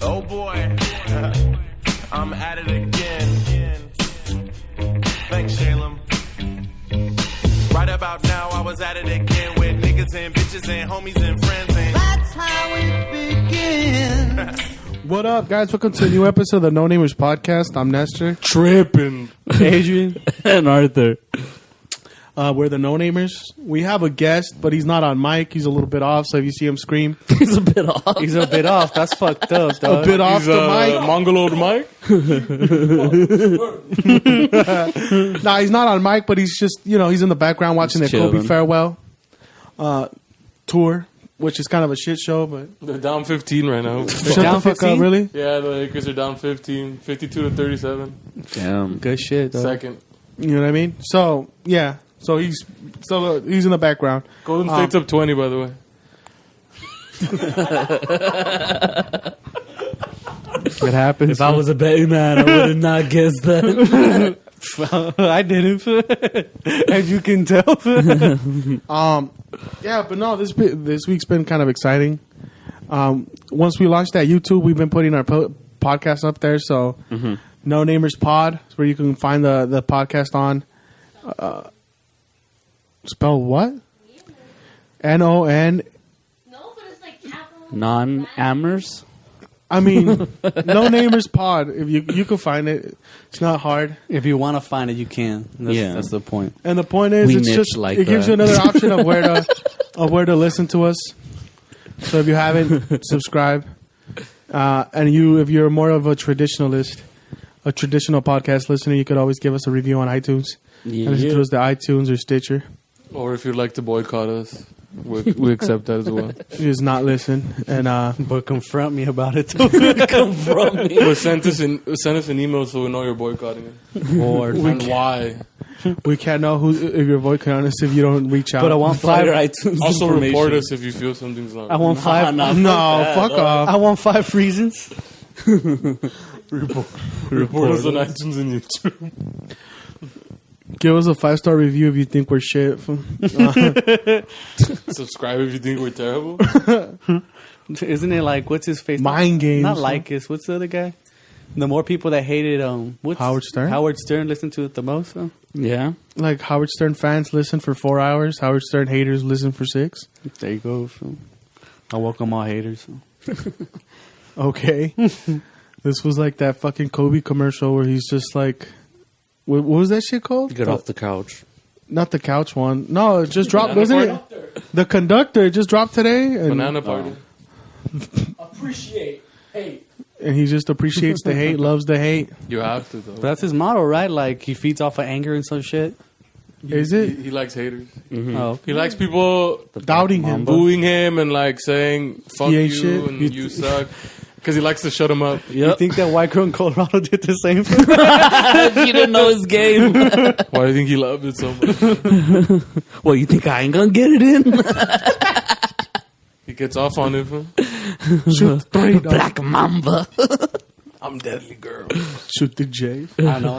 Oh boy, I'm at it again. Thanks, Shalem. Right about now, I was at it again with niggas and bitches and homies and friends. And that's how it begins. What up, guys? Welcome to a new episode of the NoNamers podcast. I'm Nestor. Tripping. Adrian. And Arthur. We're the NoNamers. We have a guest, but he's not on mic. He's a little bit off, so if you see him scream... He's a bit off. He's a bit off. That's fucked up, dog. A bit off the mic. Mongoloid mic? Nah, he's not on mic, but he's just, he's in the background watching the Kobe farewell tour, which is kind of a shit show, but... They're down 15 right now. Shut the fuck up, really? Yeah, the Lakers are down 15, 52 to 37. Damn. Good shit, dog. Second. You know what I mean? So, yeah. So he's in the background. Golden State's up 20, by the way. It happens. If I was a betting man, I would have not guessed that. I didn't, as you can tell. Yeah, but no, this week's been kind of exciting. Once we launched that YouTube, we've been putting our podcast up there. So, NoNamers Pod is where you can find the podcast on. Spell what? NON. No, but it's like capital. NoNamers? I mean, NoNamers Pod. If you can find it, it's not hard. If you want to find it, you can. That's the point. And the point is, it's just like it gives you another option of where to listen to us. So if you haven't, subscribe. And if you're more of a traditional podcast listener, you could always give us a review on iTunes. Yeah. And listen to us to iTunes or Stitcher. Or if you'd like to boycott us, we accept that as well. You just not listen and but confront me about it too. Confront me. But send us an email so we know you're boycotting it. And why. We can't know if you're boycotting us if you don't reach out. But I want 5 iTunes. Also report us if you feel something's not. I want 5. No, fuck off. I want 5 reasons. Report us on iTunes and YouTube. Give us a 5-star review if you think we're shit. Subscribe if you think we're terrible. Isn't it like, what's his face? Mind games. Not like us. What's the other guy? The more people that hated Howard Stern? Howard Stern listen to it the most. Yeah. Like Howard Stern fans listen for 4 hours. Howard Stern haters listen for 6. There you go. So. I welcome all haters. So. Okay. This was like that fucking Kobe commercial where he's just like... What was that shit called? Get off the couch. Not the couch one. No, it just dropped, wasn't it? The Conductor. It just dropped today. And, Banana Party. Appreciate hate. And he just appreciates the hate, loves the hate. You have to, though. But that's his motto, right? Like, he feeds off of anger and some shit. Is it? He likes haters. Mm-hmm. Oh, He likes people Doubting him. booing him and like saying "fuck He you" ain't shit. and "you suck" because he likes to shut him up. Yep. You think that white girl in Colorado did the same thing? You didn't know his game. Why do you think he loved it so much? Well, you think I ain't gonna get it in? He gets off on it. Shoot 3, dog. Black Mamba. I'm deadly girl. Shoot the J. I don't know.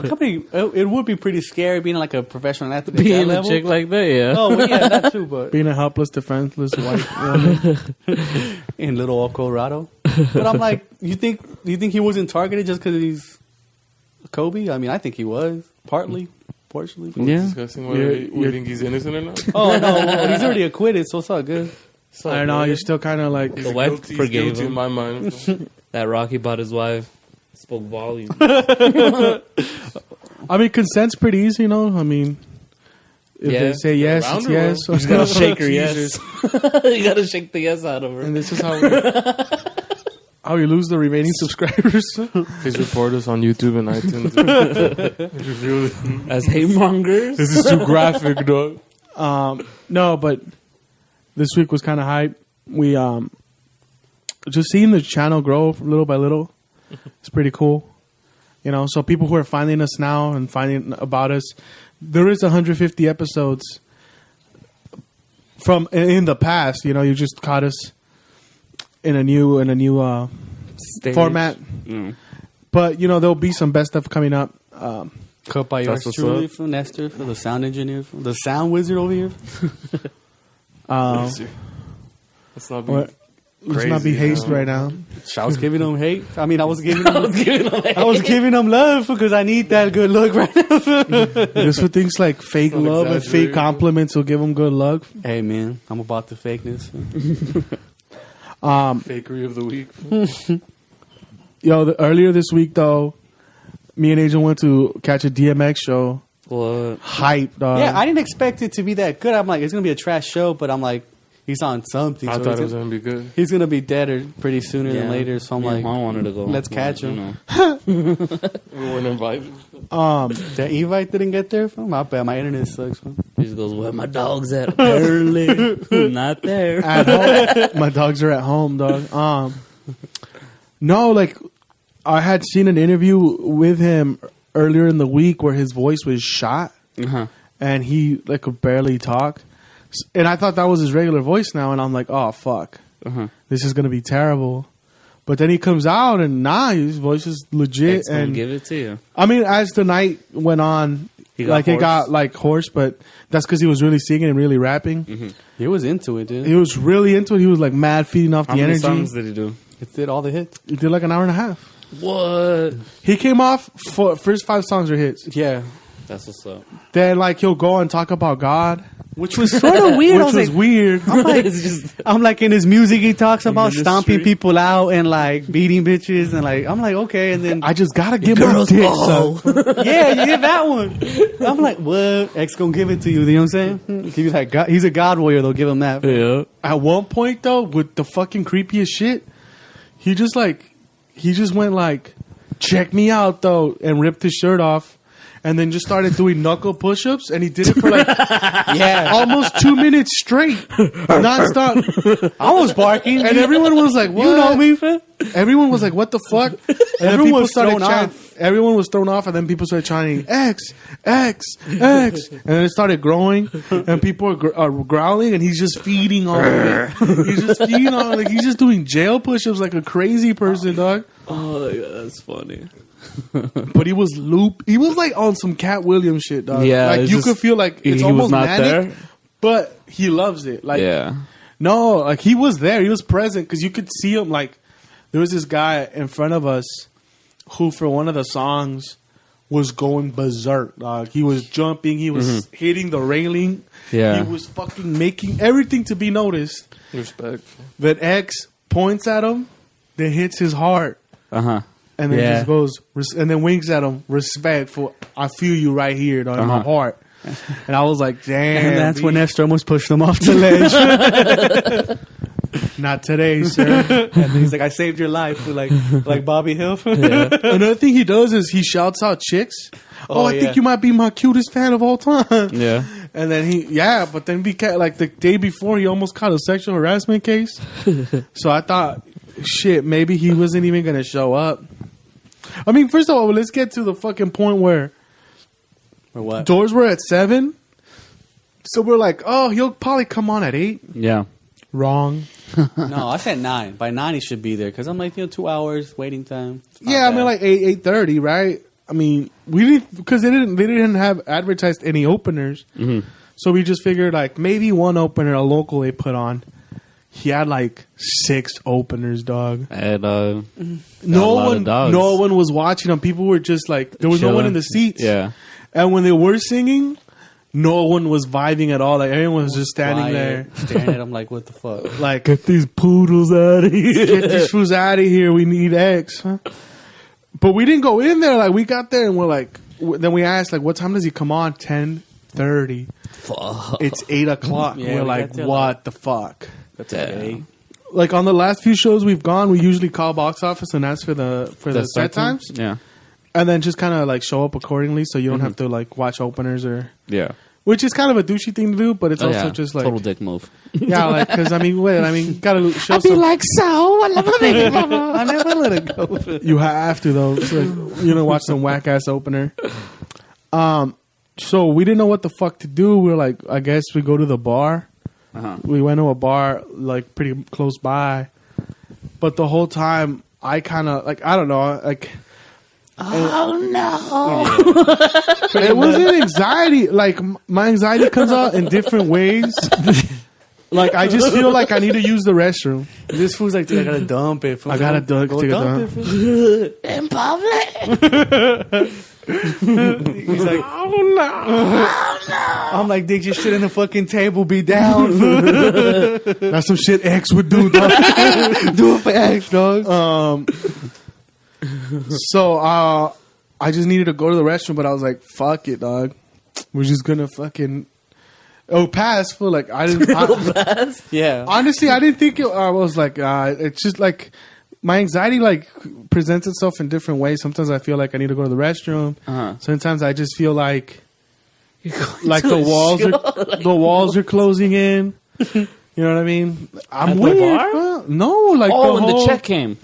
It would be pretty scary being like a professional athlete. Being at that a level. chick like that, yeah. Oh, well, yeah, that too, but Being a helpless, defenseless white woman. in little old Colorado. But I'm like, you think he wasn't targeted just because he's Kobe? I mean, I think he was partially. Yeah. Discussing whether we think he's innocent or not. Oh no, well, he's already acquitted, so it's all good. I don't know. You're still kind of like... The wife He's forgave guilty in him. my mind. That Rocky bought his wife spoke volumes. I mean, consent's pretty easy, I mean... If Yeah. they say yes, Around it's her yes. You gotta shake her yes. You gotta shake the yes out of her. And this is how we lose the remaining subscribers. Please report us on YouTube and iTunes. If you feel As hate-mongers. this is too graphic, dog. No, but this week was kind of hype. We just seeing the channel grow little by little. It's pretty cool. So people who are finding us now and finding about us, there is 150 episodes from in the past. You just caught us in a new format. Mm. But there'll be some best stuff coming up. Cut by yours truly from Nestor, for the sound engineer, the sound wizard over here. Let's not be Let's not be haste right now. I was giving him hate. I mean, I was giving him love because I need that good look right now. This what things like fake love and fake compliments will give him good luck. Hey, man, I'm about the fakeness. Fakery of the week. Yo, earlier this week though, me and Agent went to catch a DMX show. What? Hype, dog. Yeah, I didn't expect it to be that good. I'm like, it's gonna be a trash show, but I'm like, he's on something. I so thought it was gonna be good. he's gonna be dead or pretty sooner than Yeah. later. So I'm Me and like, Juan wanted to go. let's catch You him. know. We weren't invited. The Evite didn't get there. My bad. My internet sucks. Man. He just goes, "Where my dogs at?" Apparently, not there. At home. My dogs are at home, dog. No, like I had seen an interview with him earlier in the week where his voice was shot Uh-huh. and he like could barely talk, and I thought that was his regular voice now, and I'm like, oh fuck, Uh-huh. this is gonna be terrible. But then he comes out and his voice is legit, It's gonna and give it to you. I mean, as the night went on, He got like it hoarse. got like hoarse, but that's because he was really singing and really rapping. He was into it, dude. He was really into it. He was like mad feeding off How the many energy. songs did he do? It did all the hits. He did like an hour and a half. What? He came off first 5 songs are hits. Yeah, That's what's up. Then like he'll go and talk about God, which was sort of weird. I which was was like, weird. It's just I'm like in his music, he talks about ministry. stomping people out and like beating bitches and like I'm like okay, and then I just gotta get my dick sucked. yeah, you get that one. I'm like, what? X gonna give it to you. You know what I'm saying? He's like, God, he's a God warrior. They'll give him that. yeah. At one point though, with the fucking creepiest shit, he just went like, check me out though, and ripped his shirt off. And then just started doing knuckle push-ups, and he did it for like almost 2 minutes straight, nonstop. I was barking, And everyone was like, "What?" you know me, fam. Everyone was like, "What the fuck?" And then Everyone people was started thrown chanting. off. Everyone was thrown off, and then people started chanting X, X, X, and then it started growing, and people are growling, and he's just feeding on it. He's just feeding on it. Like he's just doing jail push-ups like a crazy person, dog. Oh, yeah, that's funny. But he was He was like on some Cat Williams shit, dog. Yeah, like it's you just- could feel like it's he almost was not manic, there. but he loves it. Like Yeah. no, like he was there. He was present because you could see him. Like there was this guy in front of us who, for one of the songs, was going berserk. Dog. He was jumping. He was hitting the railing. Yeah. He was fucking making everything to be noticed. Respect. Then X points at him, then hits his heart, Uh-huh. and then Yeah. just goes and then winks at him. Respectful. I feel you right here, dog, in my heart. And I was like, damn. And that's B. when Esther almost pushed him off the ledge. Not today, sir. And he's like, I saved your life. Like Bobby Hill. Another thing he does is he shouts out chicks. Oh, I yeah. think you might be my cutest fan of all time. Yeah. And then but then like the day before, he almost caught a sexual harassment case. So I thought, shit, maybe he wasn't even going to show up. I mean, first of all, let's get to the fucking point where Or what? doors were at 7. So we're like, oh, he'll probably come on at 8. Yeah. Wrong. No, I said 9. By 9 he should be there because I'm like 2 hours waiting time. It's not Yeah, I bad. mean like 8:30, right? I mean, we didn't because they didn't have advertised any openers, so we just figured like maybe one opener, a local they put on. He had like 6 openers, dog. And No lot of one, dogs. no one was watching them. People were just like there was no one Chilling. in the seats. yeah. And when they were singing, no one was vibing at all. Like everyone was just standing there. Quiet, staring at him like, what the fuck? Like, Get these poodles out of here. get these fools out of here. We need X. Huh? But we didn't go in there. Like we got there and we're like, then we asked like, what time does he come on? 10:30. Fuck. It's 8 o'clock. Yeah, We're we like, got there, what the fuck? That's Damn. okay. Like on the last few shows we've gone, we usually call box office and ask for the set times, Yeah. and then just kind of like show up accordingly, so you don't have to like watch openers or. Yeah. Which is kind of a douchey thing to do, but it's Oh, also yeah. just like total dick move. yeah, like because I mean, gotta show some. so. I love it. I never let it go. You have to though, so, watch some whack ass opener. So we didn't know what the fuck to do. We were like, I guess we go to the bar. Uh-huh. We went to a bar like pretty close by, but the whole time I kind of like I don't know like. Oh no. It wasn't anxiety. Like my anxiety comes out in different ways. Like, I just feel like I need to use the restroom. This fool's like, dude, I gotta dump it. Fool. I gotta Go take a dump. it, fool. In public. He's like, oh no. I'm like, dig your shit in the fucking table, be down. That's some shit X would do, dog. Do it for X, dog. So, I just needed to go to the restroom, but I was like, fuck it, dog. We're just gonna fucking... Oh, pass for like, I didn't... Yeah. Honestly, I didn't think I was like, it's just like... My anxiety like presents itself in different ways. Sometimes I feel like I need to go to the restroom. Sometimes I just feel like the walls are closing in. You know what I mean? I'm At the weird. bar? Huh? No, like Oh, the when whole, the check came.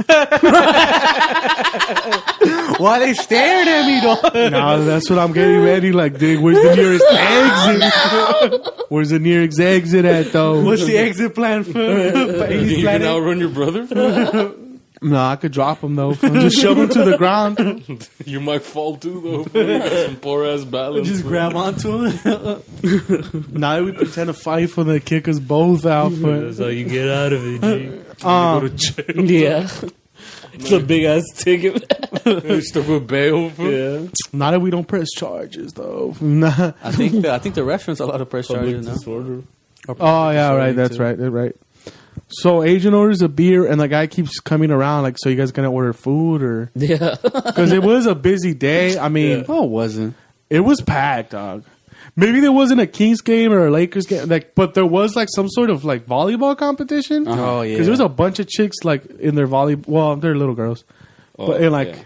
Why they stared at me, dog? No, that's what I'm getting ready. Like, dude, where's the nearest exit? Where's the nearest exit at though? What's the exit plan for? You can outrun your brother? No, I could drop him though. Just shove him to the ground. You might fall too, though. Some poor ass balance. Just grab onto him. Now we pretend to fight for the kick us both out. That's how you get out of it, G. Go to jail. Yeah. It's a big ass ticket. You stuck with bail. Yeah. Not that we don't press charges though. Nah. I think the restaurant's a lot of press charges now. Disorder. Oh yeah, right. That's right. That's right. So Asian orders a beer, and the guy keeps coming around. Like, so you guys gonna order food or? Yeah. Because it was a busy day. I mean, Oh, it wasn't. it was packed, dog. Maybe there wasn't a Kings game or a Lakers game, like, but there was like some sort of like volleyball competition. Oh, yeah. Because there was a bunch of chicks like in their volleyball. Well, they're little girls, but in like.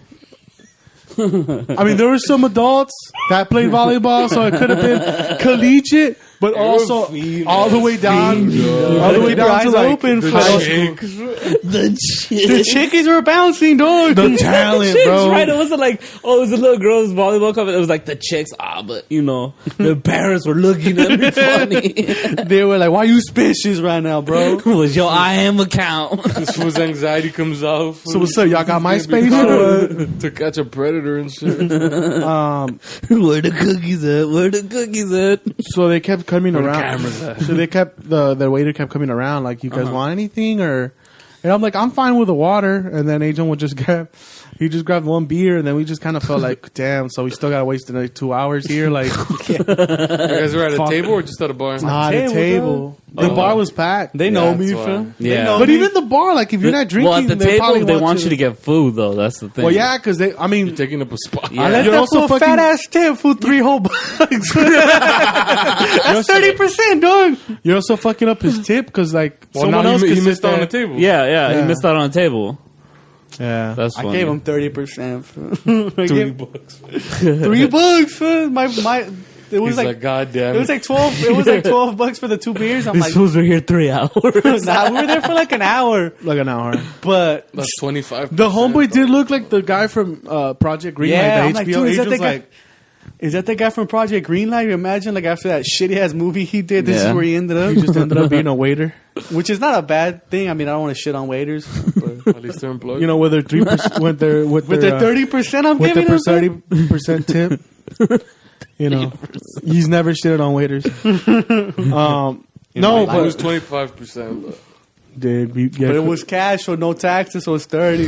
I mean, there were some adults that played volleyball, so it could have been collegiate, but also all the way down, all the way down to like open for The the chickies were bouncing, dog. the talent, chicks, bro. right? It wasn't like, oh, it was a little girls volleyball company. It was like the chicks, but you know, the parents were looking at me funny. They were like, "Why you suspicious right now, bro?" Was your I am account. This fool's anxiety comes out. So what's up? Y'all got MySpace or what? To catch a predator and shit. Where the cookies at? Where the cookies at? So they kept coming Where the around. cameras at? So they kept the waiter kept coming around like, you guys want anything or? And I'm like, I'm fine with the water. And then Agent would just grabbed one beer, and then we just kind of felt like, damn. So we still gotta waste another 2 hours here. Like, You guys were at a Fuck. table or just at a bar? not a table. The bar was packed. They know Yeah, me, that's why. fam. Yeah. They know But me. even the bar, like if you're not drinking, Well, at the they probably table, they want you to get food, though. That's the thing. Well, yeah, because I mean, You're taking up a spot. Yeah. I let You're that also fool fucking- fat ass tip for 3 whole bucks. That's 30%, dog. you're also fucking up his tip because like Well, someone now else he could sit missed out on there. the table. Yeah, Yeah. he missed out on the table. Yeah, That's I funny. gave him 30%. I $3. gave $3, fam. My. It was He's like like, God damn it was like 12. It was like $12 for the 2 beers. I'm These like, fools were here 3 hours. nah, we were there for like an hour. like an hour. But That's 25. The homeboy did look like the guy from Project Greenlight. yeah, the I'm like, HBO dude, is that agent's the guy? like, Is that the guy from Project Greenlight? Imagine like after that shitty ass movie he did, this Yeah. is where he ended up. he just ended up being a waiter. Which is not a bad thing. I mean, I don't want to shit on waiters. But At least they're employed. You know, with their 3% with their with the 30% I'm with giving the him, 30% tip. You know, he's never shitted on waiters. No, it was but 25%. But dude, yeah, but it was cash, so no taxes, so it's 30.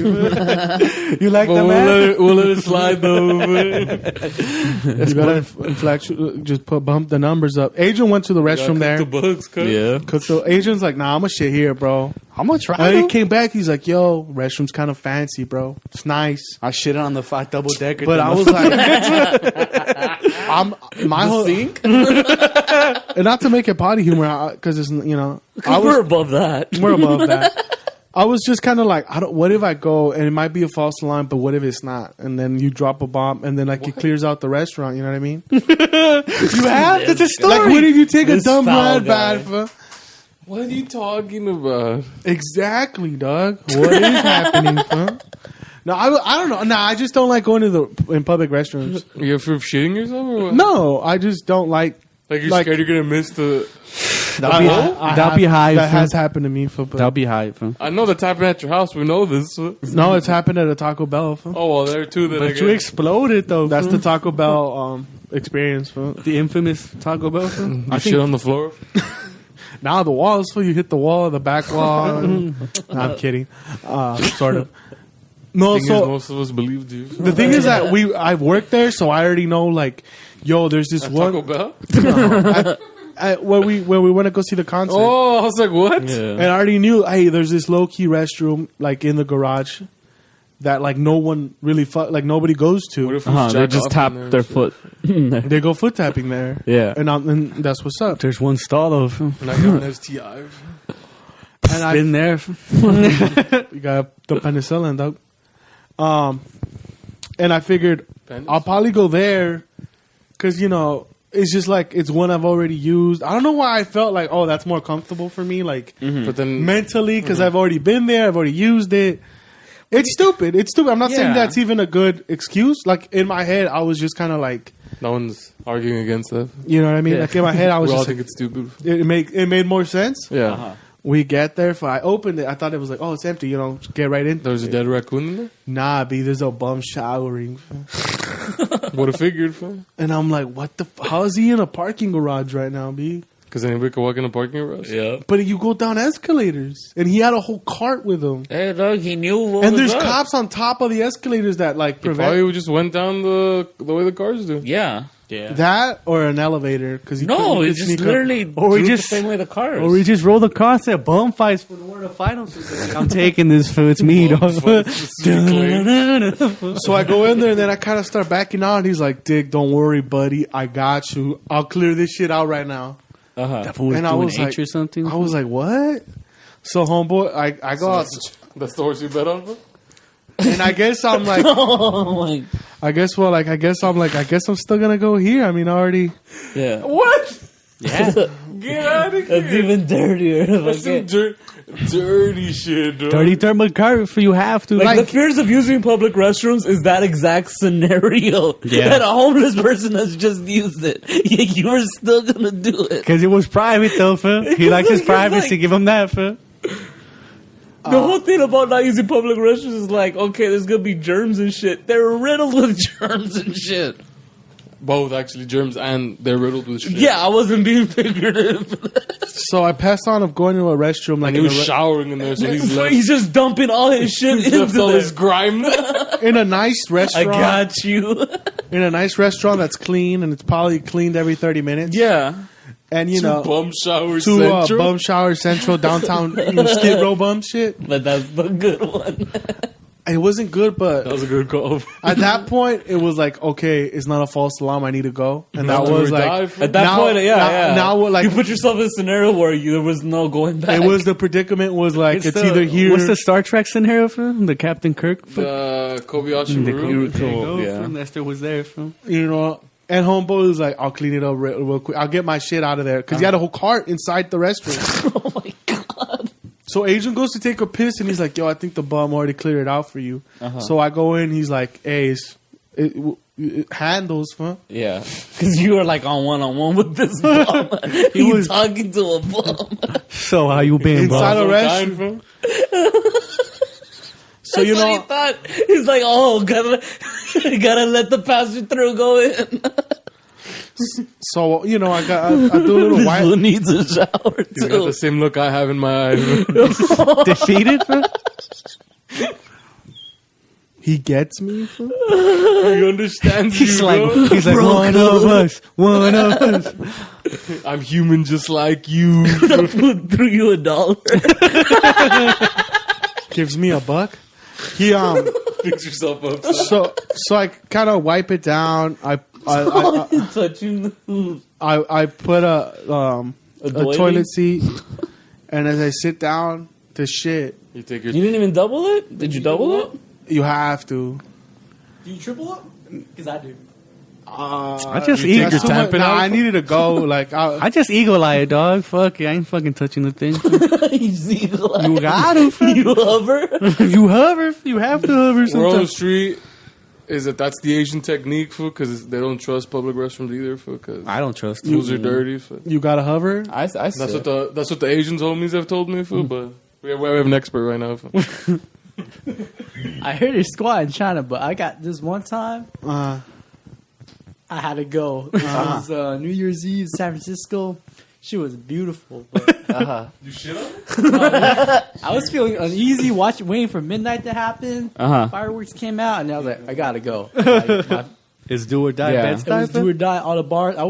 You like the we'll math? we'll let it slide though. you gotta just bump the numbers up. Agent went to the restroom there. The bugs, cut. Yeah. Cooked the Agent's like, nah, I'm gonna shit here, bro. I'm gonna try. And he though. came back. He's like, yo, restroom's kind of fancy, bro. It's nice. I shit on the 5 double decker, But I was like, I'm my whole Sink? and not to make it potty humor because it's I We're was above that. we're above that. I was just kind of like, what if I go and it might be a false alarm, but what if it's not? And then you drop a bomb and then like it clears out the restaurant. You know what I mean? you have that's a story. Like, what if you take a This dumb foul red guy. bad for? What are you talking about? Exactly, dog. What is happening, fam? No, I don't know. No, I just don't like going to in public restrooms. You afraid of shitting yourself or what? No, I just don't like. Like you're Like- scared you're gonna miss the. That'll be high. That fam. has happened to me. That'll be high. Fam. I know that's happening at your house. We know this. No, it's happened at a Taco Bell. Fam. Oh well, there too. Then I But you guess. exploded though. That's fam. the Taco Bell experience. Fam. the infamous Taco Bell. Fam. You shit on the floor. Now the walls, fool. You hit the wall, the back wall. No, I'm kidding. Sort of. No, Thing is, so most of us believed you. the thing is that I've worked there, so I already know. Like, yo, there's this Taco one Bell? when we went to go see the concert. Oh, I was like, what? And I already knew, hey, there's this low key restroom like in the garage that like no one really like nobody goes What to. if we They jack just off tap in there their and shit? foot. They go foot tapping there. Yeah. And that's what's up. There's one stall though. fool. And I got an STI. And I Been there. you got the penicillin, dog. And I figured I'll probably go there because it's just like it's one I've already used. I don't know why I felt like, oh, that's more comfortable for me, like But then mentally, because I've already been there, I've already used it. It's stupid. It's stupid. I'm not saying Yeah. that's even a good excuse. Like in my head, I was just kind of like, no one's arguing against that. you know what I mean? Yeah. Like in my head, I was We all just think like, it's stupid. it made more sense. Yeah. We get there, I opened it. I thought it was like, oh, it's empty. Get right in. There was a dead raccoon in there? Nah, B, there's a bum showering. Would have figured, fam. And I'm like, what the? How is he in a parking garage right now, B? Because anybody could walk in a parking garage. Yeah. But you go down escalators, and he had a whole cart with him. Hey, dog, he knew what And was there's up. cops on top of the escalators that like He prevent probably just went down the way the cars do. Yeah. that or an elevator because No, it's just literally Or we do just- the same way the cars. Or we just roll the concept. Bum fights for the word of finals. I'm taking this fool. It's me, dog. So I go in there and then I kind of start backing out. And he's like, "Dick, don't worry, buddy. I got you. I'll clear this shit out right now." Uh-huh. Fool was And I doing was H like- or something. I was like, "What?" So homeboy, I go out That's the horse you bet on, bro? and I guess I'm like, Oh my. I guess I'm still gonna go here. I mean, I already. Yeah. What? yeah. Get out of here. That's even dirtier. That's some dirty shit, bro. Dirty thermal cart for you have to. Like, the fears of using public restrooms is that exact scenario. Yeah. That a homeless person has just used it. Yet you were still gonna do it. Because it was private though, fool. He likes his It's privacy. like- Give him that, fool. The whole thing about not using public restrooms is like, okay, there's gonna be germs and shit. They're riddled with germs and shit. Both, actually, germs and they're riddled with shit. Yeah, I wasn't being figurative. So I passed on of going to a restroom like And he in was a, showering in there, so he's So left, he's just dumping all his shit he's left into all there. his grime. in a nice I restaurant. got you. In a nice restaurant that's clean and it's probably cleaned every 30 minutes. Yeah. And you know, Bum shower to central. Bum Shower Central downtown Skid Row bum shit. But that's the good one. It wasn't good, That but was a good call. at that point it was like, okay, it's not a false alarm. I need to go, and that Do was or like die, fool. At that Now- point, yeah, now- yeah. now we're like- you put yourself in a scenario where there was no going back. it was the predicament was like it's the- either here. What's the Star Trek scenario, fool? The Captain Kirk. Fool? Kobayashi Maru. There you go, yeah. fool. Lester was there, fool. you know. And homeboy was like, I'll clean it up real quick. I'll get my shit out of there because he had a whole cart inside the restroom. Oh my god. So Asian goes to take a piss and he's like, yo, I think the bum already cleared it out for you. So I go in. He's like, hey, it handles, huh? Yeah, because you were like on one with this bum. He was talking to a bum. So how you been, Inside bro? a restroom. So That's you what he know, thought. He's like, oh, gotta let the passer through go in. so you know, I do a little Who white. needs a shower He's got too? the same look I have in my eyes. Defeated, fool? He gets me. Fool. He understands He's you, like, bro. he's like one of us, one of us. I'm human just like you. Food threw you $1. Gives me $1. He Fix yourself up. so I kind of wipe it down. I Touching the put a doily? toilet seat, and as I sit down to shit, You take your You didn't even double it? Did you double it? you have to. Do you triple up? Because I do. I just That's eagle. too much. Nah, I needed to go. Like I just eagle eye it, dog. Fuck it, I ain't fucking touching the thing. You see, like, You got to, fool. you hover. You hover. You have to hover We're on the sometimes. street. Is that's the Asian technique, fool? Because they don't trust public restrooms either, fool. Because I don't trust fools you. are dirty, fool. you gotta hover. I That's what the Asians homies have told me, fool. But we have an expert right now, fool. I heard it squat in China, but I got this one time. I had to go. It was New Year's Eve, San Francisco. She was beautiful. But You shit on it? I was feeling uneasy waiting for midnight to happen. Fireworks came out, and I was like, I gotta go. It's do or die. Yeah. Bed It was stuff. do or die. All the bars. I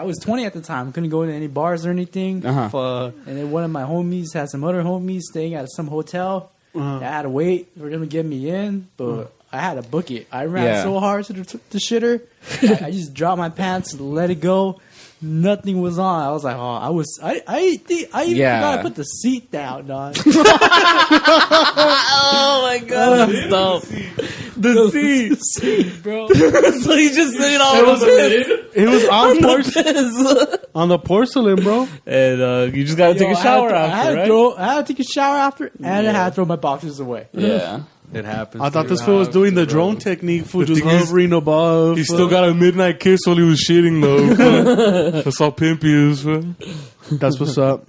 was 20 at the time. Couldn't go to any bars or anything. Fuck. And then one of my homies had some other homies staying at some hotel. I had to wait for them to get me in, but I had to book it. I ran so hard to the shitter. I just dropped my pants, let it go. Nothing was on. I was like, oh, I even forgot to put the seat down, dog. Oh my god, that's dope. The seat, bro. So you just sitting all over the It was on the porcelain, bro. and you just gotta take a shower after, right? I had to take a shower after, and I had to throw my boxes away. Yeah. It happens. I thought this fool was doing the drone technique, fool, just thing is, hovering above. He still got a midnight kiss while he was shitting, though. That's how pimp he is, man. That's what's up.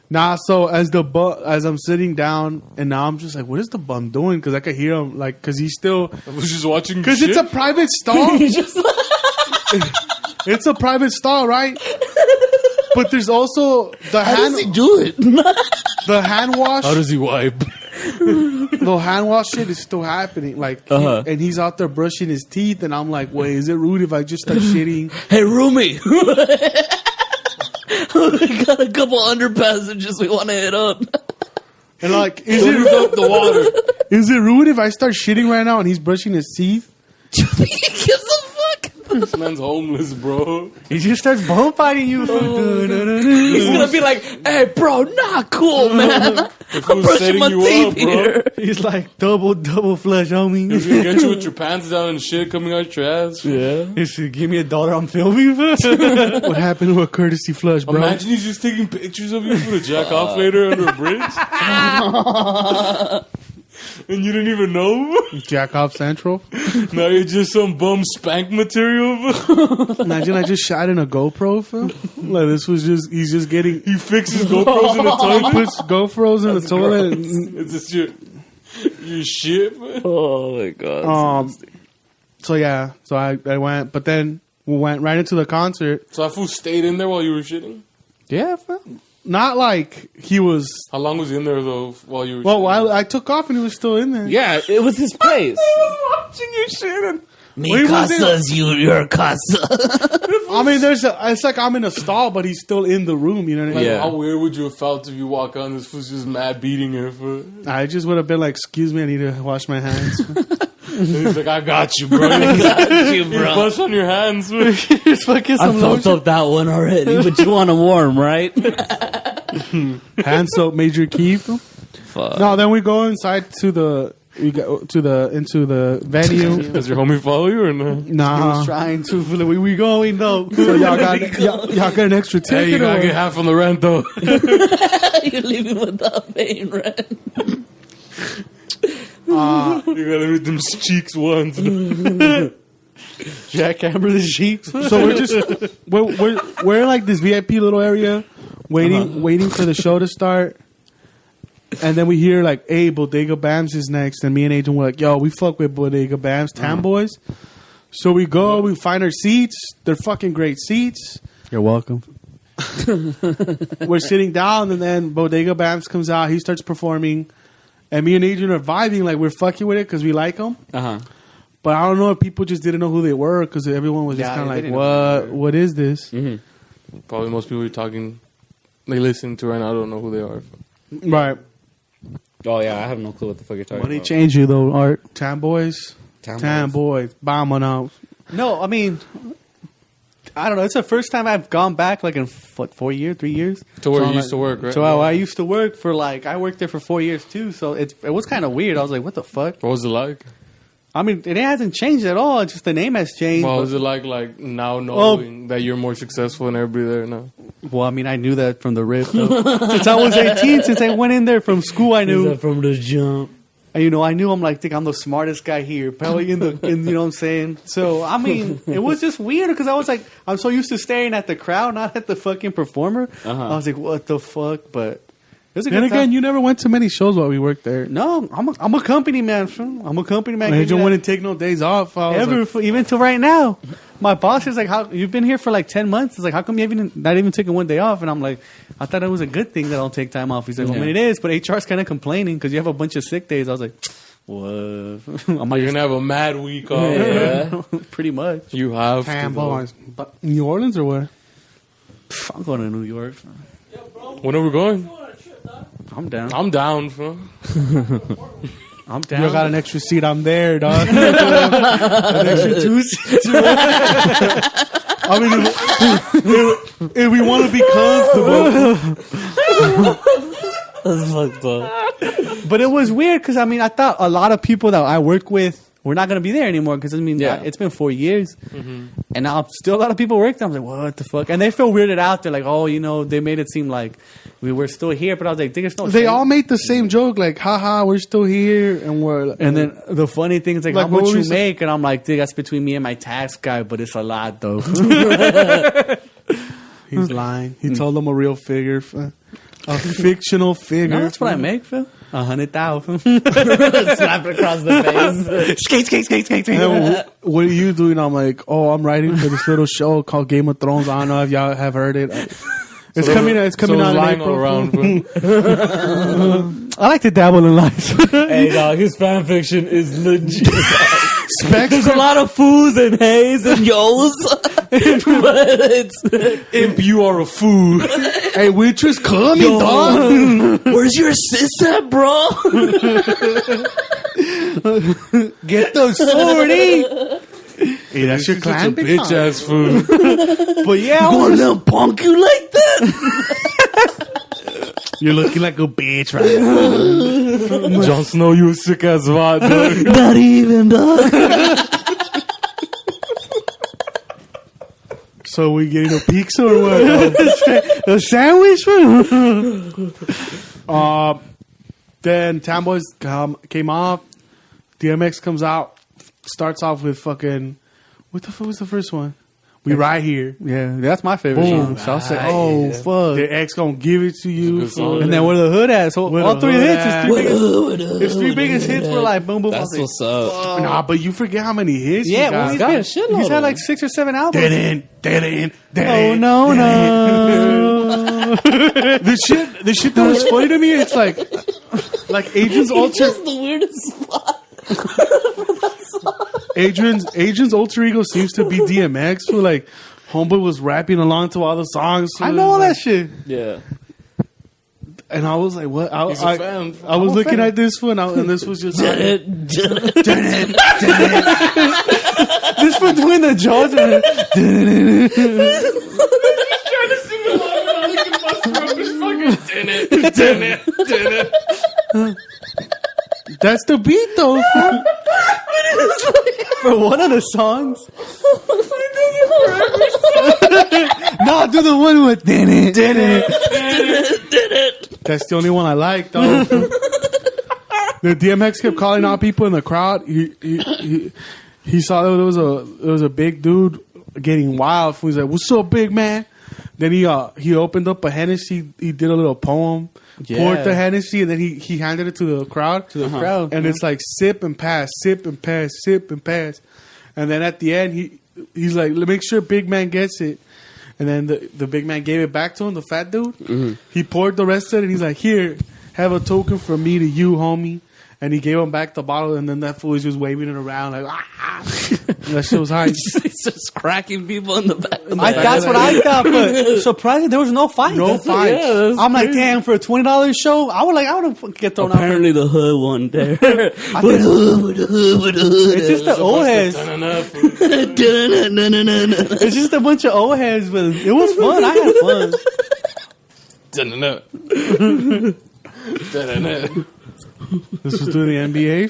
Nah, so as I'm sitting down, and now I'm just like, what is the bum doing? Because I could hear him, like, because he's still... I was just watching Because shit. it's a private stall. It's a private stall, right? But there's also the hand... do it? The hand wash... How does he wipe? The hand wash shit is still happening. Like, and he's out there brushing his teeth, and I'm like, wait, is it rude if I just start shitting? Hey, roomie. We got a couple underpassages we want to hit up. And like, is it rude if I start shitting right now and he's brushing his teeth? Gives a fuck. This man's homeless, bro. He just starts bum fighting you. He's gonna be like, "Hey, bro, not cool, man. If I'm was brushing setting my you teeth up, bro. here." He's like double flush, homie. He's gonna get you with your pants down and shit coming out your ass. Yeah. He said, give me $1, I'm filming. What happened to a courtesy flush, bro? Imagine he's just taking pictures of you for the jack off later under a bridge. And you didn't even know? Jack off central. Now you're just some bum spank material. Imagine I just shot in a GoPro, fam. Like this was he's just getting. He fixes GoPros in the He toilet. puts GoPros in the toilet. And, It's just your shit, man. Oh my god. so yeah, so I went, but then we went right into the concert. So that fool stayed in there while you were shitting? Yeah, fam. Not like he was. How long was he in there, though, while you were Well, shitting? I took off and he was still in there. Yeah, it was his place. Watching you shitting. Mi Wait, was it- casa's your casa. I mean, it's like I'm in a stall, but he's still in the room. You know what I mean? Yeah. How weird would you have felt if you walk on this fool's just mad beating her for? I just would have been like, "Excuse me, I need to wash my hands." And he's like, I got you, bro. You, You bro. bust on your hands, man. Just fucking I some fucked lotion. up that one already, but you want to warm, right? Hand soap, Major Keith. Fuck. No, then we go inside to the into the venue. Does your homie follow you or no? Nah, Trying to, where we going though? so y'all got an extra Hey, ticket. you gotta or get what? half on the rent, though. You're leaving without paying rent. You gotta meet them cheeks once. Jackhammer the sheets. So we're in like this VIP little area, waiting for the show to start. And then we hear like, "Hey, Bodega Bams is next," and me and Agent were like, "Yo, we fuck with Bodega Bams, Tam Boys." So we go, we find our seats. They're fucking great seats. You're welcome. We're sitting down, and then Bodega Bams comes out. He starts performing, and me and Adrian are vibing like we're fucking with it because we like him. But I don't know if people just didn't know who they were because everyone was just Yeah, kind they of like, didn't know who they were. What is this?" Probably most people you're talking, they listen to right now don't know who they are. Right. Oh yeah, I have no clue what the fuck you're talking Money about. change you though, Art. Tam Boys. Tam Tam Boys. Bomb on out. No, I mean, I don't know. It's the first time I've gone back like in 4 years, 3 years. To where So you I'm used to work, right? So I used to work for I worked there for 4 years too. So it was kind of weird. I was like, what the fuck? What was it like? I mean, it hasn't changed at all. It's just the name has changed. What but- was it like now knowing that you're more successful and everybody there now? well, I mean, I knew that from the rip. Though. Since I was 18, since I went in there from school, I knew. From the jump. And, I knew I'm the smartest guy here, probably you know what I'm saying? So, I mean, it was just weird because I was like, I'm so used to staring at the crowd, not at the fucking performer. I was like, what the fuck? But it was a Then good again, time. you never went to many shows while we worked there. No, I'm a company man. I'm a company man. Agent wouldn't take no days off. I was Ever, like, even till right now. my boss is like, "How you've been here for like 10 months? It's like, how come you haven't not even taken one day off?" And I'm like, "I thought it was a good thing that I don't take time off." He's like, "Well, I mean, it is, but HR's kind of complaining because you have a bunch of sick days." I was like, "What?" I'm like, You're gonna have a mad week off. Yeah. pretty much. You have Damn, to. Though. boys. New Orleans or what? I'm going to New York. When are we going? I'm down. I'm down, bro. I'm down. You got an extra seat. I'm there, dog. an extra 2 seats. I mean, if we want to be comfortable, That's fucked up. But it was weird because I mean, I thought a lot of people that I work with were not going to be there anymore because I mean, it's been 4 years, and now still a lot of people work there. I'm like, what the fuck? And they feel weirded out. They're like, oh, you know, they made it seem like we were still here, but I was like, there's no. they shame. all made the same joke, like, haha, we're still here, and we're. And then the funny thing is like, Like, how what much were you we make, and I'm like, dude, that's between me and my tax guy, but it's a lot though. He's lying. He told them a real figure, a fictional figure. No, that's what I make, Phil. 100,000. Slap it across the face. skate. And then, what are you doing? I'm like, oh, I'm writing for this little show called Game of Thrones. I don't know if y'all have heard it. It's coming out in lying April. all around, bro. I like to dabble in life. Hey, dog, his fan fiction is legit. Specs. There's a lot of foos and hays and yos. But it's... If you are a fool. Hey, waitress, coming, Yo, dog. where's your sis at, bro? Get the sortie. Hey, that's your clan? Bitch ass food. But yeah, I Gonna was, let punk you like that? You're looking like a bitch right now. Jon Snow, you a sick ass vibe, dog. Not even, dog. So we getting a pizza or what? a sandwich. Then Tamboys came off. DMX comes out. Starts off with fucking... What the fuck was the first one? We right here. Yeah, that's my favorite song. So I was like, oh, fuck. The X gonna give it to you. good song. And then where the hood at? So Where all the 3 hood hits at? his 3 biggest hits were like boom, boom. I was That's like, what's up. Nah, but you forget how many hits yeah, he got. well, he's got got a shitload He's of had like them. 6 or 7 albums. Oh no. The shit that was funny to me, it's like Adrian's alter the weirdest spot. Adrian's alter ego seems to be DMX. So like Homeboy was rapping along to all the songs. I know all that shit. Yeah. And I was like, what? He's a fan. I was I'm a looking fan. at this one, and this was just This between the jaws and that's the beat though. for one of the songs. No, do the one with did it. That's the only one I like though. The DMX kept calling out people in the crowd. He saw that there was a big dude getting wild. He's like, "What's up, big man?" Then he opened up a Hennessy. He did a little poem, poured the Hennessy, and then he handed it to the crowd. And it's like sip and pass, sip and pass, sip and pass. And then at the end, he's like, "Make sure big man gets it." And then the big man gave it back to him, the fat dude. Mm-hmm. He poured the rest of it, and he's like, "Here, have a token from me to you, homie." And he gave him back the bottle, and then that fool was just waving it around like, ah. That shit was hype. He's just cracking people in the back. That's what I thought, but surprisingly, there was no fight. No fights. Yeah, I'm like, damn, for a $20 show, I would get thrown apparently the hood one there. out. It's just the old heads. It's just a bunch of old heads, but it was fun. I had fun. This was doing the NBA.